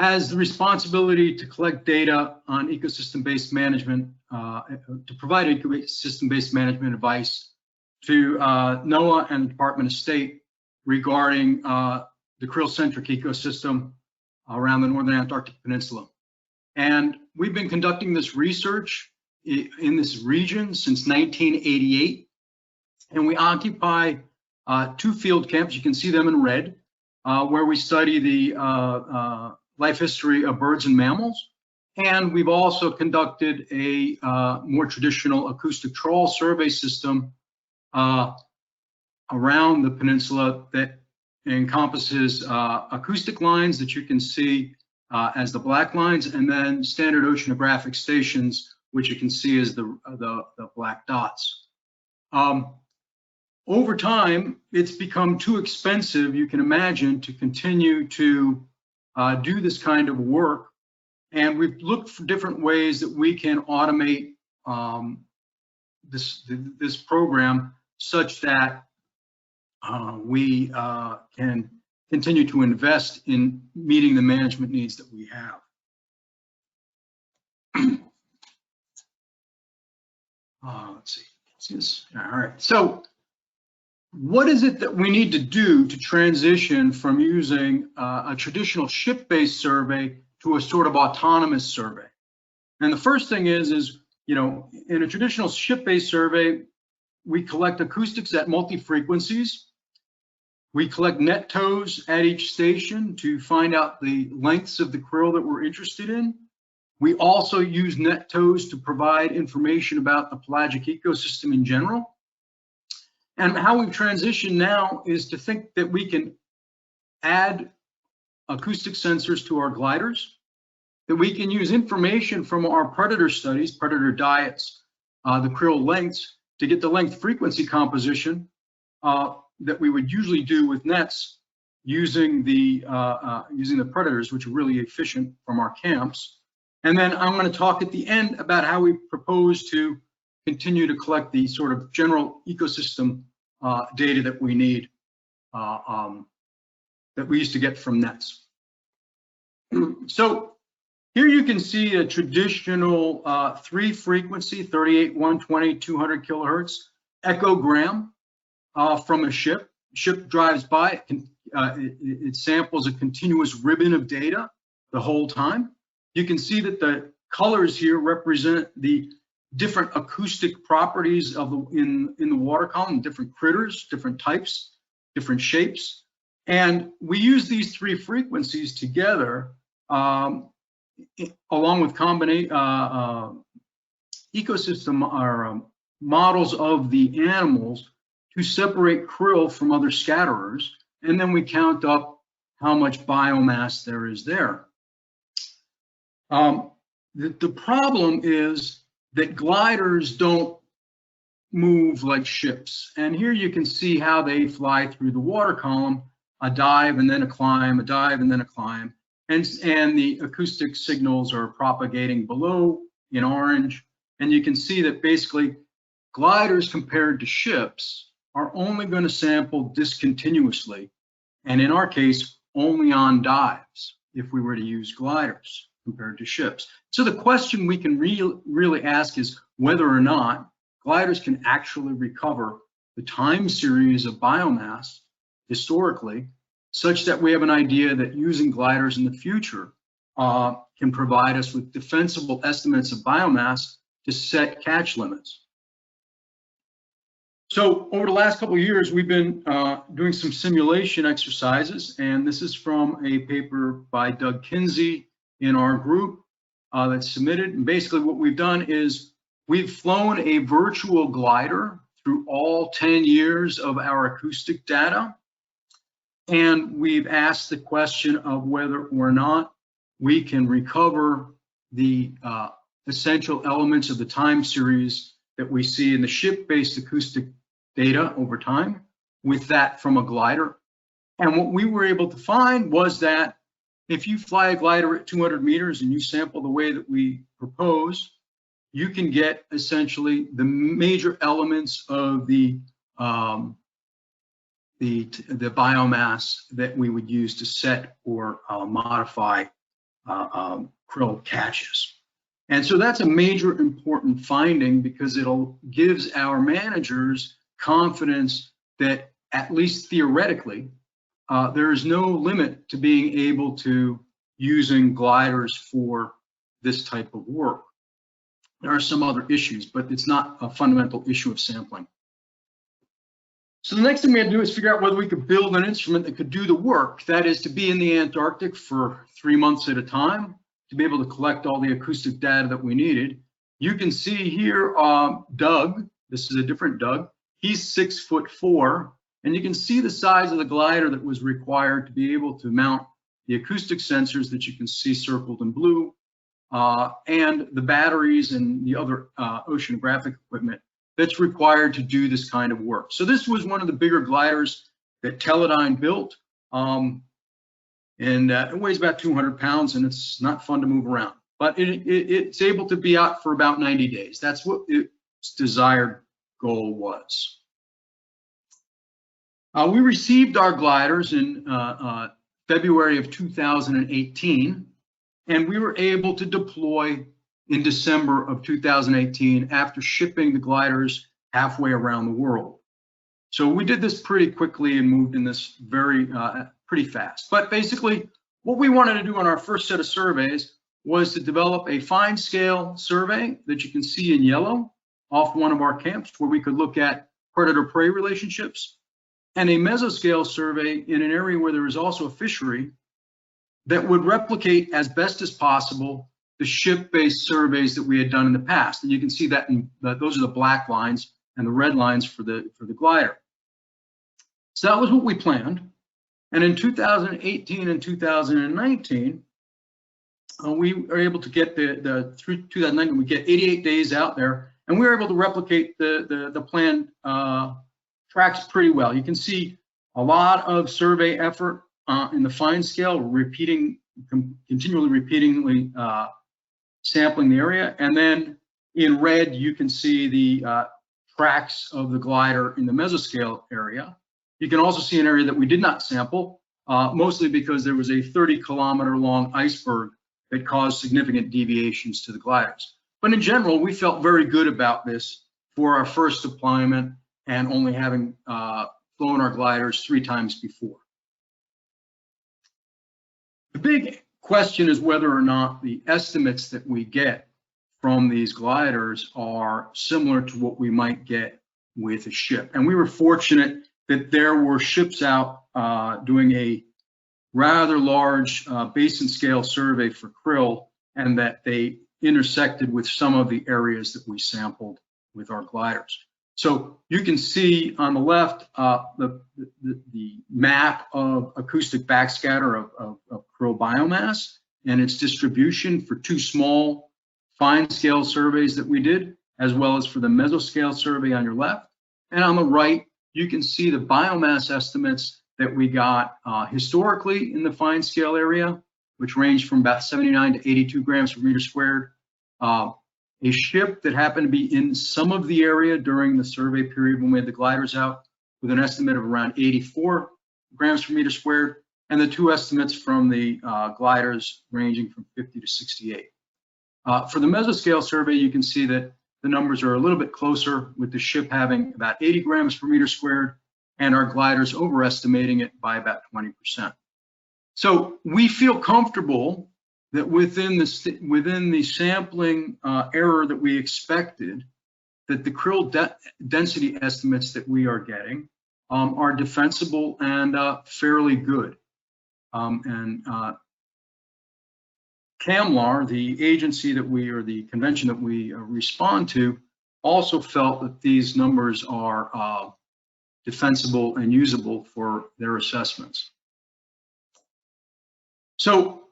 has the responsibility to collect data on ecosystem-based management, to provide ecosystem-based management advice to NOAA and the Department of State regarding the krill-centric ecosystem around the Northern Antarctic Peninsula. And we've been conducting this research in this region since 1988, and we occupy 2 field camps. You can see them in red, where we study the life history of birds and mammals. And we've also conducted a more traditional acoustic trawl survey system around the peninsula that encompasses acoustic lines that you can see as the black lines, and then standard oceanographic stations, which you can see as the black dots. Over time, it's become too expensive, you can imagine, to continue to do this kind of work. And we've looked for different ways that we can automate this program such that we can continue to invest in meeting the management needs that we have. Let's see. See this? All right. So what is it that we need to do to transition from using a traditional ship-based survey to a sort of autonomous survey? And the first thing is, you know, in a traditional ship-based survey, we collect acoustics at multi-frequencies. We collect net tows at each station to find out the lengths of the krill that we're interested in. We also use net tows to provide information about the pelagic ecosystem in general. And how we've transitioned now is to think that we can add acoustic sensors to our gliders, that we can use information from our predator studies, predator diets, the krill lengths, to get the length frequency composition that we would usually do with nets using the predators, which are really efficient from our camps. And then I'm going to talk at the end about how we propose to continue to collect the sort of general ecosystem data that we need, that we used to get from nets. So here you can see a traditional 3-frequency, 38, 120, 200 kilohertz echogram from a ship. Ship drives by, it samples a continuous ribbon of data the whole time. You can see that the colors here represent the different acoustic properties of in the water column, different critters, different types, different shapes. And we use these 3 frequencies together along with ecosystem or models of the animals to separate krill from other scatterers. And then we count up how much biomass there is there. The problem is that gliders don't move like ships. And here you can see how they fly through the water column, a dive and then a climb, a dive and then a climb. And the acoustic signals are propagating below in orange. And you can see that basically gliders compared to ships are only going to sample discontinuously. And in our case, only on dives if we were to use gliders compared to ships. So the question we can really ask is whether or not gliders can actually recover the time series of biomass historically, such that we have an idea that using gliders in the future can provide us with defensible estimates of biomass to set catch limits. So over the last couple of years, we've been doing some simulation exercises, and this is from a paper by Doug Kinsey in our group that's submitted. And basically what we've done is we've flown a virtual glider through all 10 years of our acoustic data. And we've asked the question of whether or not we can recover the essential elements of the time series that we see in the ship-based acoustic data over time with that from a glider. And what we were able to find was that if you fly a glider at 200 meters and you sample the way that we propose, you can get essentially the major elements of the biomass that we would use to set or modify krill catches. And so that's a major important finding because it'll gives our managers confidence that at least theoretically, there is no limit to being able to using gliders for this type of work. There are some other issues, but it's not a fundamental issue of sampling. So the next thing we had to do is figure out whether we could build an instrument that could do the work. That is to be in the Antarctic for 3 months at a time, to be able to collect all the acoustic data that we needed. You can see here, Doug, this is a different Doug, he's 6'4", and you can see the size of the glider that was required to be able to mount the acoustic sensors that you can see circled in blue, and the batteries and the other oceanographic equipment that's required to do this kind of work. So this was one of the bigger gliders that Teledyne built, and it weighs about 200 pounds, and it's not fun to move around, but it's able to be out for about 90 days. That's what its desired goal was. We received our gliders in February of 2018, and we were able to deploy in December of 2018 after shipping the gliders halfway around the world. So we did this pretty quickly and moved in this pretty fast. But basically, what we wanted to do on our first set of surveys was to develop a fine scale survey that you can see in yellow off one of our camps, where we could look at predator-prey relationships, and a mesoscale survey in an area where there is also a fishery that would replicate as best as possible the ship-based surveys that we had done in the past. And you can see that those are the black lines and the red lines for the glider. So that was what we planned. And in 2018 and 2019, we were able to get through 2019, we get 88 days out there, and we were able to replicate the planned tracks pretty well. You can see a lot of survey effort in the fine scale, continually sampling the area. And then in red, you can see the tracks of the glider in the mesoscale area. You can also see an area that we did not sample, mostly because there was a 30-kilometer long iceberg that caused significant deviations to the gliders. But in general, we felt very good about this for our first deployment and only having flown our gliders 3 times before. The big question is whether or not the estimates that we get from these gliders are similar to what we might get with a ship. And we were fortunate that there were ships out doing a rather large basin scale survey for krill, and that they intersected with some of the areas that we sampled with our gliders. So you can see on the left the map of acoustic backscatter of krill biomass and its distribution for 2 small fine scale surveys that we did, as well as for the mesoscale survey on your left. And on the right, you can see the biomass estimates that we got historically in the fine scale area, which ranged from about 79 to 82 grams per meter squared. A ship that happened to be in some of the area during the survey period when we had the gliders out, with an estimate of around 84 grams per meter squared, and the 2 estimates from the gliders ranging from 50 to 68. For the mesoscale survey, you can see that the numbers are a little bit closer, with the ship having about 80 grams per meter squared and our gliders overestimating it by about 20%. So we feel comfortable that within the sampling error that we expected, that the krill density estimates that we are getting are defensible and fairly good. CAMLAR, the agency that we, or the convention that we respond to, also felt that these numbers are defensible and usable for their assessments. So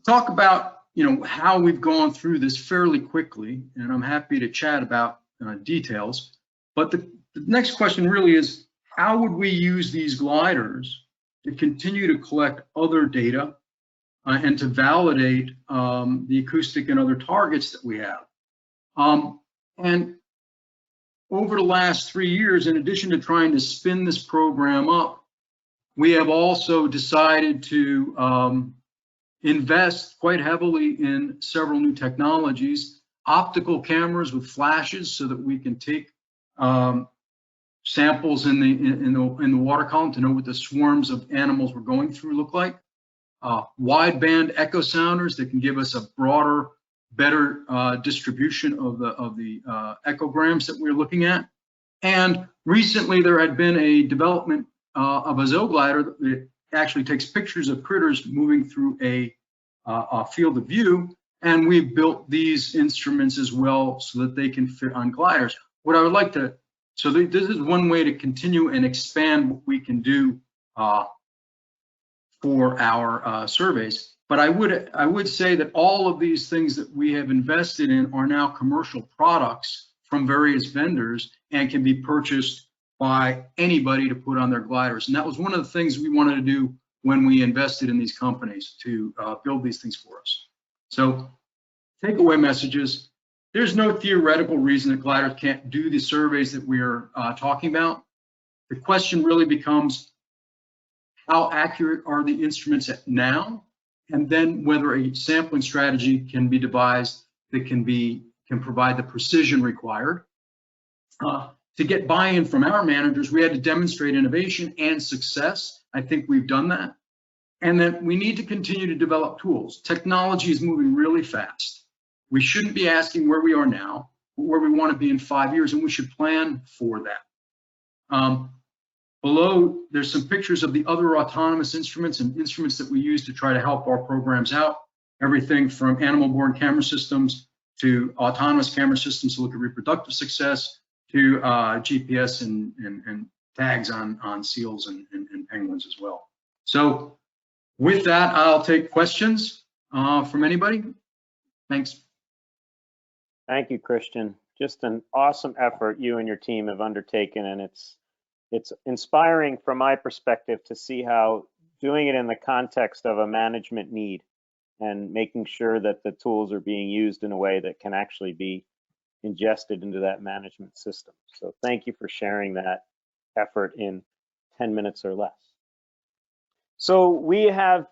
talk about how we've gone through this fairly quickly, and I'm happy to chat about details. But the next question really is, how would we use these gliders to continue to collect other data and to validate the acoustic and other targets that we have? And over the last 3 years, in addition to trying to spin this program up, we have also decided to invest quite heavily in several new technologies, optical cameras with flashes, so that we can take samples in the water column to know what the swarms of animals we're going through look like. Wideband echosounders that can give us a broader, better distribution of the echograms that we're looking at. And recently there had been a development of a zooglider that actually takes pictures of critters moving through a field of view, and we've built these instruments as well so that they can fit on gliders. What I would like to, so this is one way to continue and expand what we can do for our surveys. But I would say that all of these things that we have invested in are now commercial products from various vendors and can be purchased by anybody to put on their gliders. And that was one of the things we wanted to do when we invested in these companies, to build these things for us. So takeaway messages: there's no theoretical reason that gliders can't do the surveys that we're talking about. The question really becomes, how accurate are the instruments at now? And then whether a sampling strategy can be devised that can provide the precision required. To get buy-in from our managers, we had to demonstrate innovation and success. I think we've done that. And then we need to continue to develop tools. Technology is moving really fast. We shouldn't be asking where we are now, but where we want to be in 5 years, and we should plan for that. Below, there's some pictures of the other autonomous instruments and instruments that we use to try to help our programs out. Everything from animal-borne camera systems to autonomous camera systems to look at reproductive success, to GPS and tags on seals and penguins as well. So with that, I'll take questions from anybody. Thanks. Thank you, Christian. Just an awesome effort you and your team have undertaken, and it's inspiring from my perspective to see how doing it in the context of a management need and making sure that the tools are being used in a way that can actually be ingested into that management system. So thank you for sharing that effort in 10 minutes or less. So we have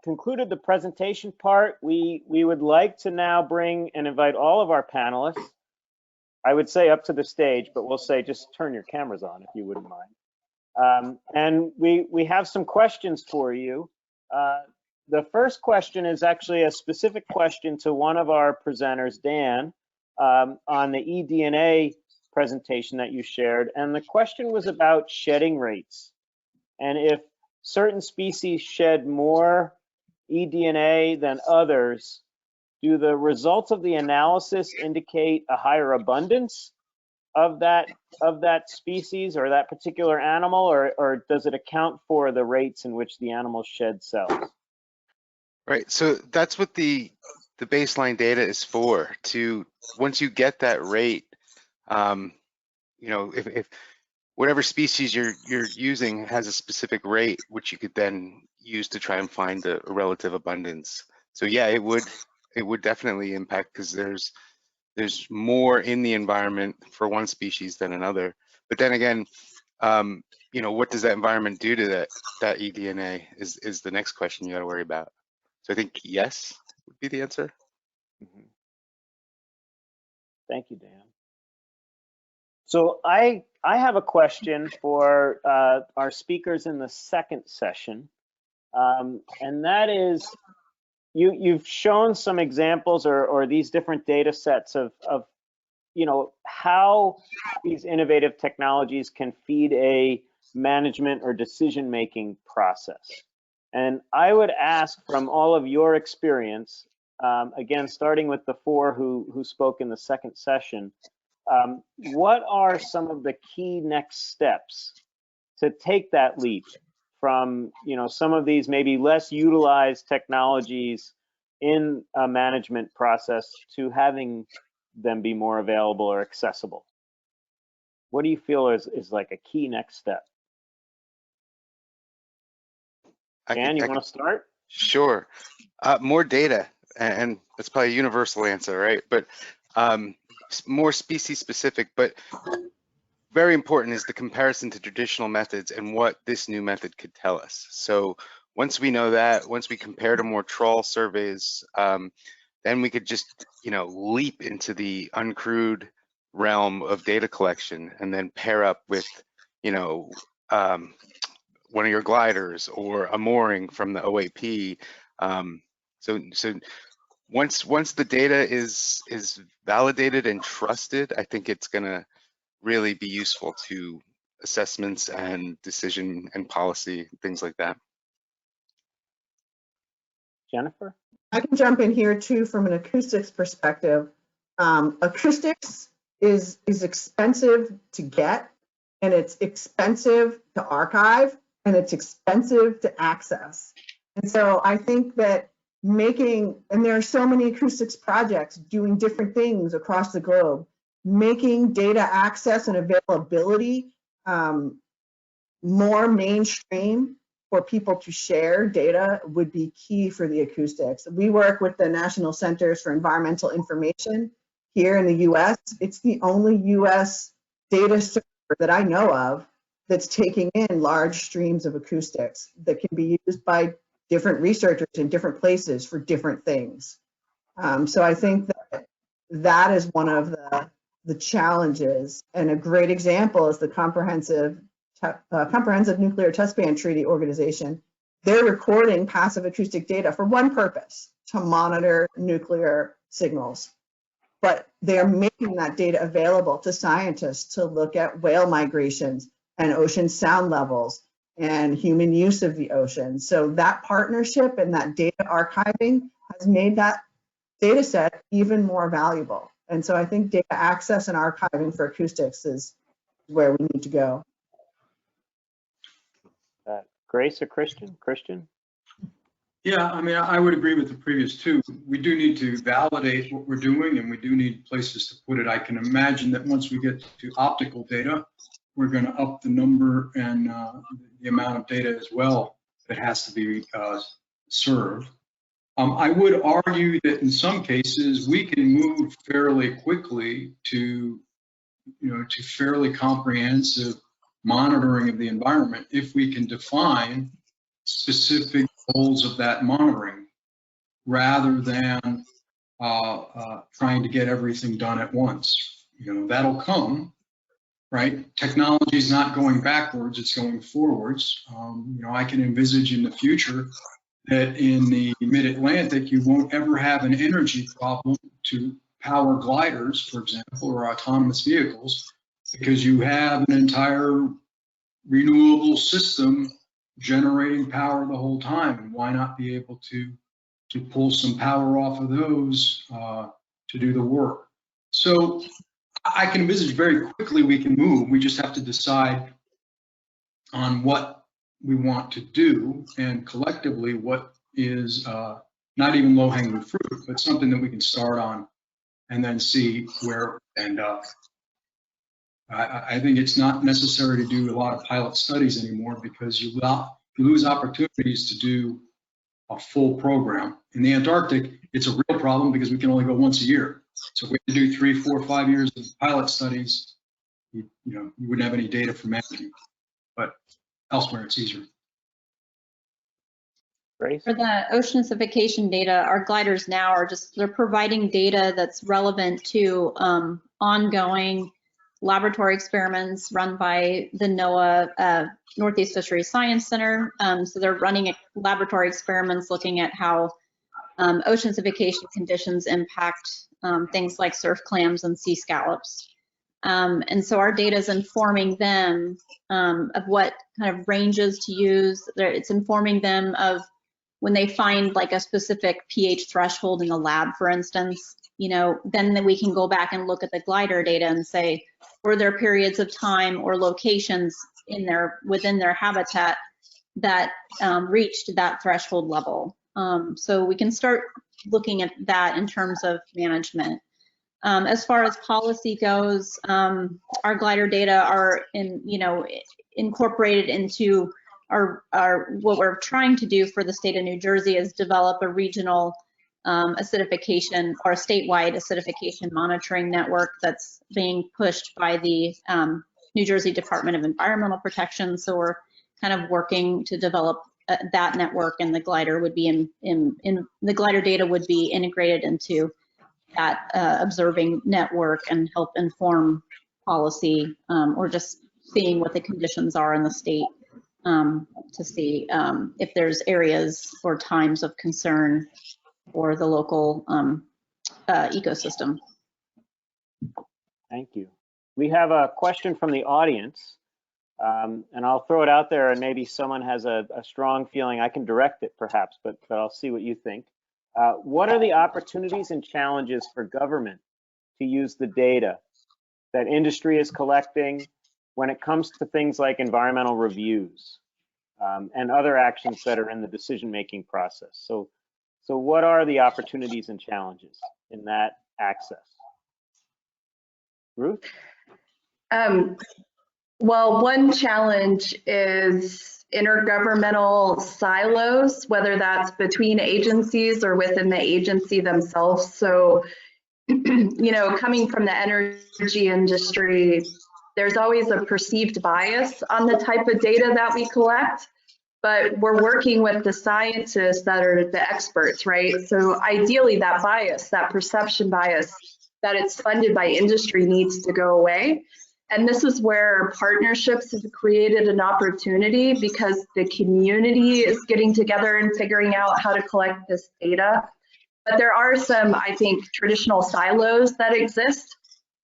concluded the presentation part. We would like to now bring and invite all of our panelists, I would say up to the stage, but we'll say just turn your cameras on if you wouldn't mind. And we have some questions for you. The first question is actually a specific question to one of our presenters, Dan, on the eDNA presentation that you shared. And the question was about shedding rates. And if certain species shed more eDNA than others, do the results of the analysis indicate a higher abundance of that species or that particular animal, or does it account for the rates in which the animal shed cells? Right, so that's what the baseline data is for. Once you get that rate, you know, if whatever species you're using has a specific rate, which you could then use to try and find a relative abundance. So yeah, it would definitely impact, because there's more in the environment for one species than another. But then again, you know, what does that environment do to that eDNA is the next question you got to worry about. So I think yes would be the answer. Mm-hmm. Thank you, Dan. So I have a question for our speakers in the second session, and that is, you've shown some examples or these different data sets of you know, how these innovative technologies can feed a management or decision-making process. And I would ask, from all of your experience, again, starting with the four who spoke in the second session, what are some of the key next steps to take that leap from, you know, some of these maybe less utilized technologies in a management process to having them be more available or accessible? What do you feel is like a key next step? Dan, you want to start? Sure. More data, and that's probably a universal answer, right? But more species specific, but very important is the comparison to traditional methods and what this new method could tell us. So once we know that, once we compare to more trawl surveys, then we could just, you know, leap into the uncrewed realm of data collection and then pair up with, you know, one of your gliders or a mooring from the OAP. So once the data is validated and trusted, I think it's gonna really be useful to assessments and decision and policy, things like that. Jennifer? I can jump in here too from an acoustics perspective. Acoustics is expensive to get, and it's expensive to archive, and it's expensive to access. And so I think that and there are so many acoustics projects doing different things across the globe, making data access and availability more mainstream for people to share data would be key for the acoustics. We work with the National Centers for Environmental Information here in the US. It's the only US data server that I know of that's taking in large streams of acoustics that can be used by different researchers in different places for different things. So I think that is one of the challenges, and a great example is the Comprehensive Nuclear Test Ban Treaty Organization. They're recording passive acoustic data for one purpose, to monitor nuclear signals. But they're making that data available to scientists to look at whale migrations and ocean sound levels and human use of the ocean. So that partnership and that data archiving has made that data set even more valuable. And so I think data access and archiving for acoustics is where we need to go. Grace or Christian? Christian? Yeah, I mean, I would agree with the previous two. We do need to validate what we're doing, and we do need places to put it. I can imagine that once we get to optical data, we're going to up the number and the amount of data as well that has to be served. I would argue that in some cases we can move fairly quickly to, to fairly comprehensive monitoring of the environment if we can define specific goals of that monitoring, rather than trying to get everything done at once. That'll come, right? Technology is not going backwards, it's going forwards. I can envisage in the future that in the mid-Atlantic, you won't ever have an energy problem to power gliders, for example, or autonomous vehicles, because you have an entire renewable system generating power the whole time. And why not be able to pull some power off of those to do the work? So I can envisage very quickly we can move. We just have to decide on what we want to do, and collectively what is not even low-hanging fruit, but something that we can start on and then see where we end up. I think it's not necessary to do a lot of pilot studies anymore, because you lose opportunities to do a full program. In the Antarctic, it's a real problem because we can only go once a year. So if we had to do 3, 4, 5 years of pilot studies, you wouldn't have any data for managing. But elsewhere, it's easier. Grace? For the oceanification data, our gliders now are they're providing data that's relevant to ongoing laboratory experiments run by the NOAA Northeast Fisheries Science Center. So they're running laboratory experiments looking at how oceanification conditions impact things like surf clams and sea scallops. And so our data is informing them of what kind of ranges to use. It's informing them of when they find like a specific pH threshold in the lab, for instance, then we can go back and look at the glider data and say, were there periods of time or locations within their habitat that reached that threshold level? So we can start looking at that in terms of management. As far as policy goes, our glider data are incorporated into our what we're trying to do for the state of New Jersey is develop a regional acidification or a statewide acidification monitoring network that's being pushed by the New Jersey Department of Environmental Protection. So we're kind of working to develop that network, and the glider would be the glider data would be integrated into that observing network and help inform policy, or just seeing what the conditions are in the state to see if there's areas or times of concern for the local ecosystem. Thank you. We have a question from the audience, and I'll throw it out there, and maybe someone has a strong feeling. I can direct it perhaps, but I'll see what you think. What are the opportunities and challenges for government to use the data that industry is collecting when it comes to things like environmental reviews and other actions that are in the decision-making process? So what are the opportunities and challenges in that access? Ruth? Well, one challenge is intergovernmental silos, whether that's between agencies or within the agency themselves. So, coming from the energy industry, There's always a perceived bias on the type of data that we collect, but we're working with the scientists that are the experts, right? So ideally that bias, that perception bias, that it's funded by industry needs to go away. And this is where partnerships have created an opportunity because the community is getting together and figuring out how to collect this data. But there are some, I think, traditional silos that exist.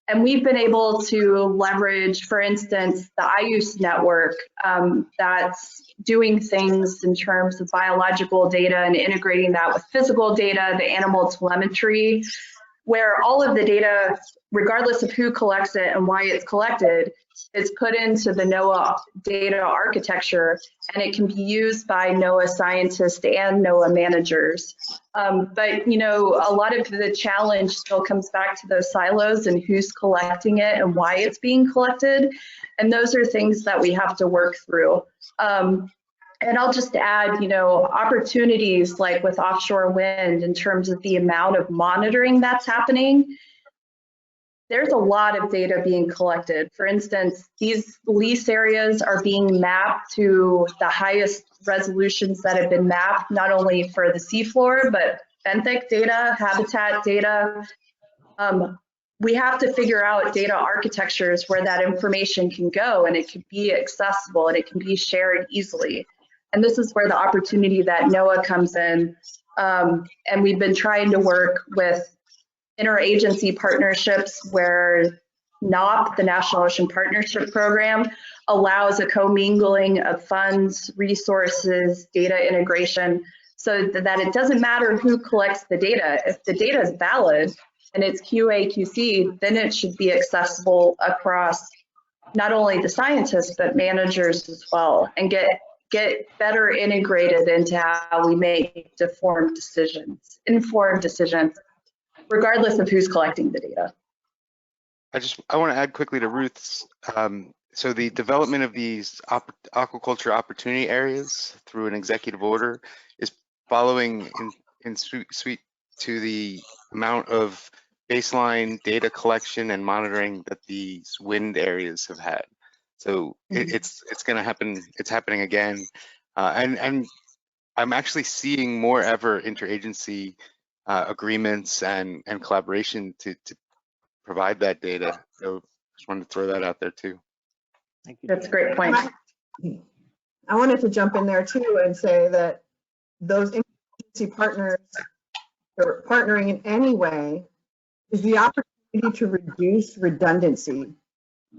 And we've been able to leverage, for instance, the IUS network that's doing things in terms of biological data and integrating that with physical data, the animal telemetry, where all of the data, regardless of who collects it and why it's collected, is put into the NOAA data architecture, and it can be used by NOAA scientists and NOAA managers. But you know, a lot of the challenge still comes back to those silos and who's collecting it and why it's being collected. And those are things that we have to work through. And I'll just add, you know, opportunities like with offshore wind in terms of the amount of monitoring that's happening. There's a lot of data being collected. For instance, these lease areas are being mapped to the highest resolutions that have been mapped, not only for the seafloor, but benthic data, habitat data. We have to figure out data architectures where that information can go and it can be accessible and it can be shared easily. And this is where the opportunity that NOAA comes in. And we've been trying to work with interagency partnerships where NOP, the National Ocean Partnership Program, allows a commingling of funds, resources, data integration, so that it doesn't matter who collects the data. If the data is valid and it's QA/QC, then it should be accessible across not only the scientists, but managers as well, and get better integrated into how we make informed decisions, regardless of who's collecting the data. I want to add quickly to Ruth's. So the development of these aquaculture opportunity areas through an executive order is following in suite to the amount of baseline data collection and monitoring that these wind areas have had. So it's going to happen. It's happening again, and I'm actually seeing more ever interagency agreements and collaboration to provide that data. So just wanted to throw that out there too. Thank you. That's a great point. I wanted to jump in there too and say that those interagency partners or partnering in any way is the opportunity to reduce redundancy.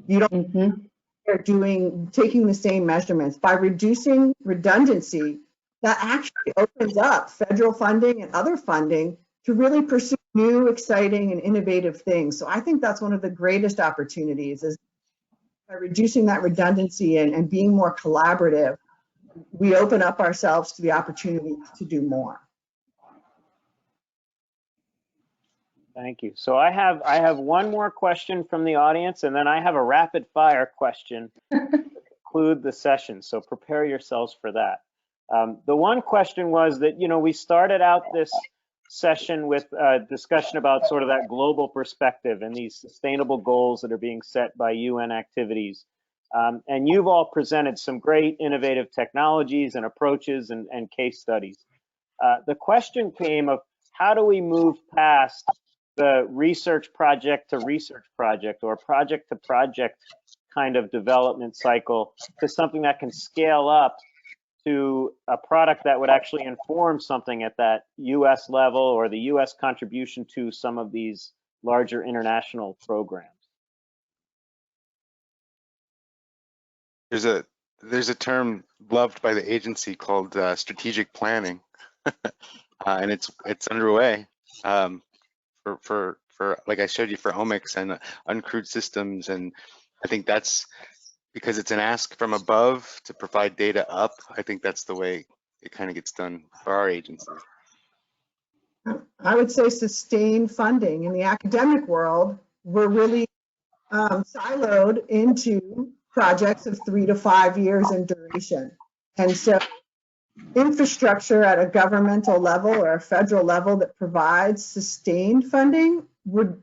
You don't are taking the same measurements. By reducing redundancy, that actually opens up federal funding and other funding to really pursue new, exciting, and innovative things. So I think that's one of the greatest opportunities, is by reducing that redundancy and being more collaborative, we open up ourselves to the opportunity to do more. Thank you. So I have one more question from the audience, and then I have a rapid fire question to conclude the session. So prepare yourselves for that. The one question was that, you know, we started out this session with a discussion about sort of that global perspective and these sustainable goals that are being set by UN activities. And you've all presented some great innovative technologies and approaches and case studies. The question came of, how do we move past the research project to research project or project to project kind of development cycle to something that can scale up to a product that would actually inform something at that US level or the US contribution to some of these larger international programs? There's a term loved by the agency called strategic planning, and it's underway. For like I showed you for omics and uncrewed systems, and I think that's because it's an ask from above to provide data up. I think that's the way it kind of gets done for our agency. I would say sustained funding. In the academic world, we're really siloed into projects of 3 to 5 years in duration. And so infrastructure at a governmental level or a federal level that provides sustained funding would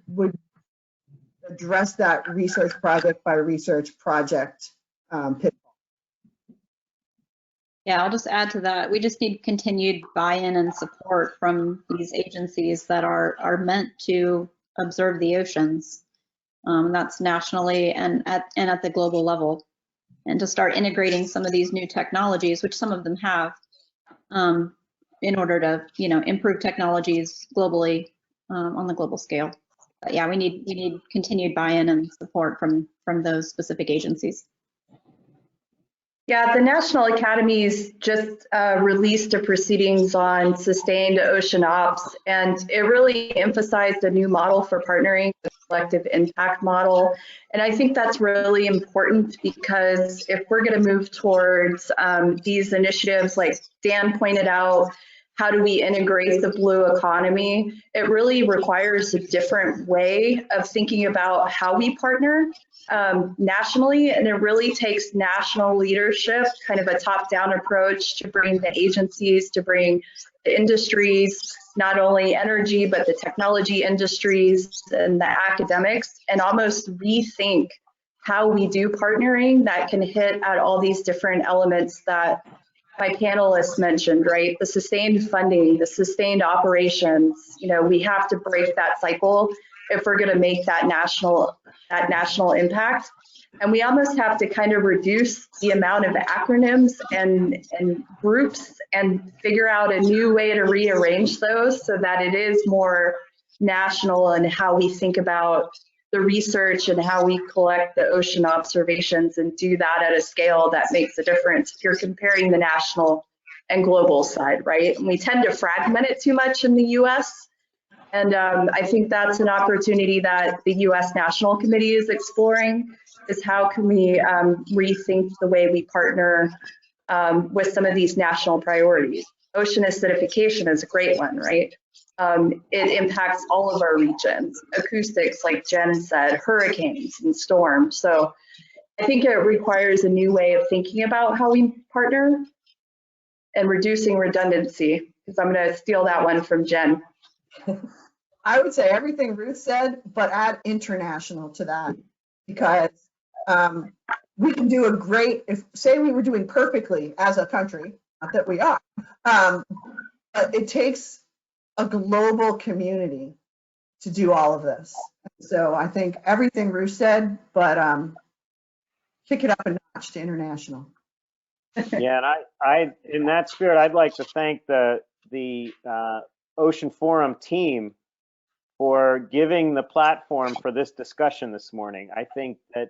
address that research project by research project pitfall. Yeah, I'll just add to that. We just need continued buy-in and support from these agencies that are meant to observe the oceans. That's nationally and at the global level, and to start integrating some of these new technologies, which some of them have, in order to improve technologies globally on the global scale. But yeah, we need continued buy-in and support from those specific agencies. Yeah, the National Academies just released a proceedings on sustained ocean ops, and it really emphasized a new model for partnering, the collective impact model. And I think that's really important, because if we're going to move towards these initiatives, like Dan pointed out, how do we integrate the blue economy? It really requires a different way of thinking about how we partner nationally, and it really takes national leadership, kind of a top-down approach to bring the agencies, to bring the industries, not only energy, but the technology industries and the academics, and almost rethink how we do partnering that can hit at all these different elements that my panelists mentioned, right? The sustained funding, the sustained operations, we have to break that cycle if we're going to make that national impact. And we almost have to kind of reduce the amount of acronyms and groups and figure out a new way to rearrange those so that it is more national in how we think about the research and how we collect the ocean observations, and do that at a scale that makes a difference if you're comparing the national and global side, right? And we tend to fragment it too much in the US. And I think that's an opportunity that the US National Committee is exploring, is how can we rethink the way we partner with some of these national priorities. Ocean acidification is a great one, right? It impacts all of our regions. Acoustics, like Jen said, hurricanes and storms. So I think it requires a new way of thinking about how we partner and reducing redundancy, because I'm going to steal that one from Jen. I would say everything Ruth said, but add international to that, because we can do a great, say we were doing perfectly as a country, not that we are, but it takes a global community to do all of this. So I think everything Ruth said, but kick it up a notch to international. Yeah, and I in that spirit, I'd like to thank the Ocean Forum team for giving the platform for this discussion this morning. I think that,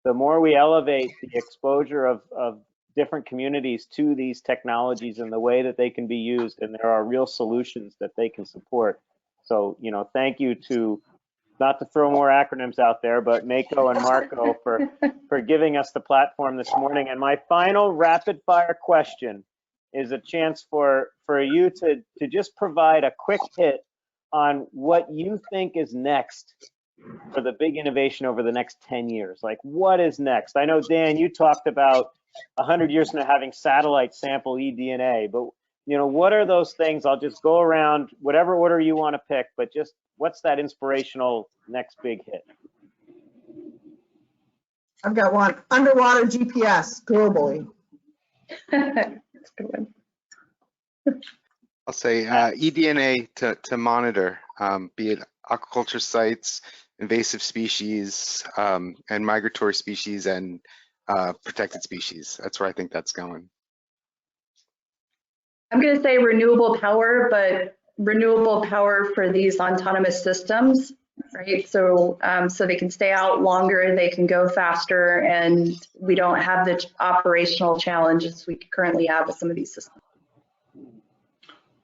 the more we elevate the exposure of different communities to these technologies and the way that they can be used, and there are real solutions that they can support. So, thank you to, not to throw more acronyms out there, but Mako and Marco for giving us the platform this morning. And my final rapid fire question is a chance for you to just provide a quick hit on what you think is next for the big innovation over the next 10 years. Like, what is next? I know, Dan, you talked about 100 years from now having satellite sample eDNA, but what are those things? I'll just go around whatever order you want to pick, but just what's that inspirational next big hit? I've got one. Underwater GPS globally. That's a good one. I'll say eDNA to monitor, be it aquaculture sites, invasive species, and migratory species, and protected species. That's where I think that's going. I'm going to say renewable power, but renewable power for these autonomous systems, right? So so they can stay out longer, they can go faster, and we don't have the operational challenges we currently have with some of these systems.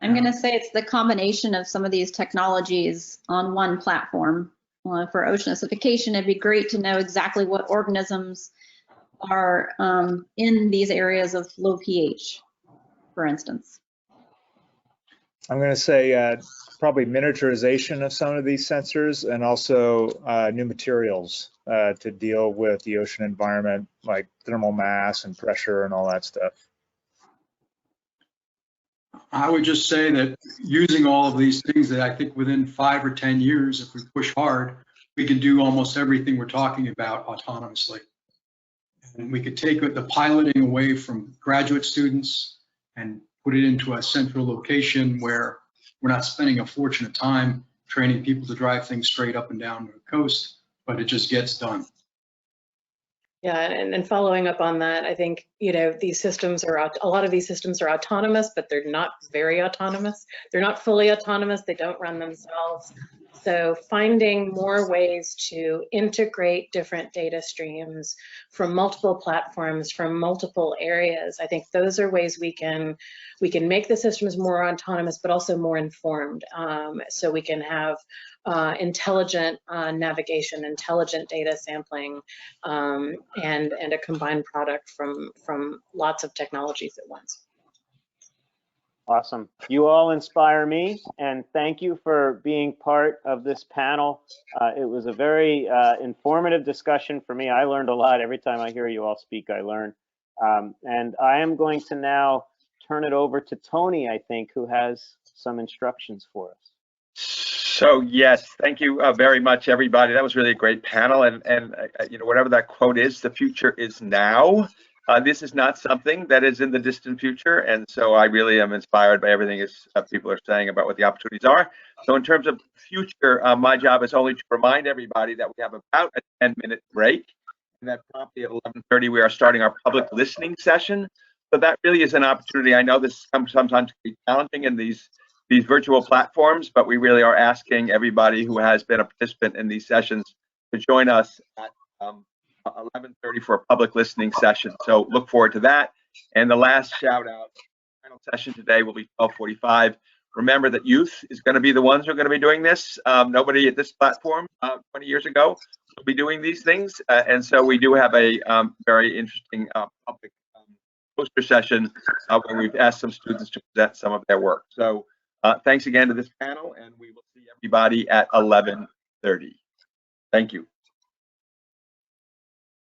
I'm going to say it's the combination of some of these technologies on one platform. For ocean acidification, it'd be great to know exactly what organisms are in these areas of low pH, for instance. I'm going to say probably miniaturization of some of these sensors, and also new materials to deal with the ocean environment, like thermal mass and pressure and all that stuff. I would just say that using all of these things, that I think within 5 or 10 years, if we push hard, we could do almost everything we're talking about autonomously. And we could take the piloting away from graduate students and put it into a central location where we're not spending a fortune of time training people to drive things straight up and down the coast, but it just gets done. Yeah, and following up on that, I think, you know, these systems are, a lot of these systems are autonomous, but they're not very autonomous. They're not fully autonomous. They don't run themselves. So finding more ways to integrate different data streams from multiple platforms, from multiple areas, I think those are ways we can make the systems more autonomous, but also more informed. So we can have intelligent navigation, intelligent data sampling, and a combined product from lots of technologies at once. Awesome. You all inspire me, and thank you for being part of this panel. It was a very informative discussion for me. I learned a lot. Every time I hear you all speak, I learn. And I am going to now turn it over to Tony, I think, who has some instructions for us. So yes, thank you very much, everybody. That was really a great panel, and you know, whatever that quote is, the future is now. This is not something that is in the distant future, and so I really am inspired by everything people are saying about what the opportunities are. So in terms of future, my job is only to remind everybody that we have about a 10-minute break, and that promptly at 11:30 we are starting our public listening session. So that really is an opportunity. I know this sometimes can be challenging in these virtual platforms, but we really are asking everybody who has been a participant in these sessions to join us at 11:30 for a public listening session. So look forward to that. And the last shout out, final session today will be 12:45. Remember that youth is going to be the ones who are going to be doing this. Nobody at this platform 20 years ago will be doing these things. And so we do have a very interesting public poster session where we've asked some students to present some of their work. So thanks again to this panel, and we will see everybody at 11:30. Thank you.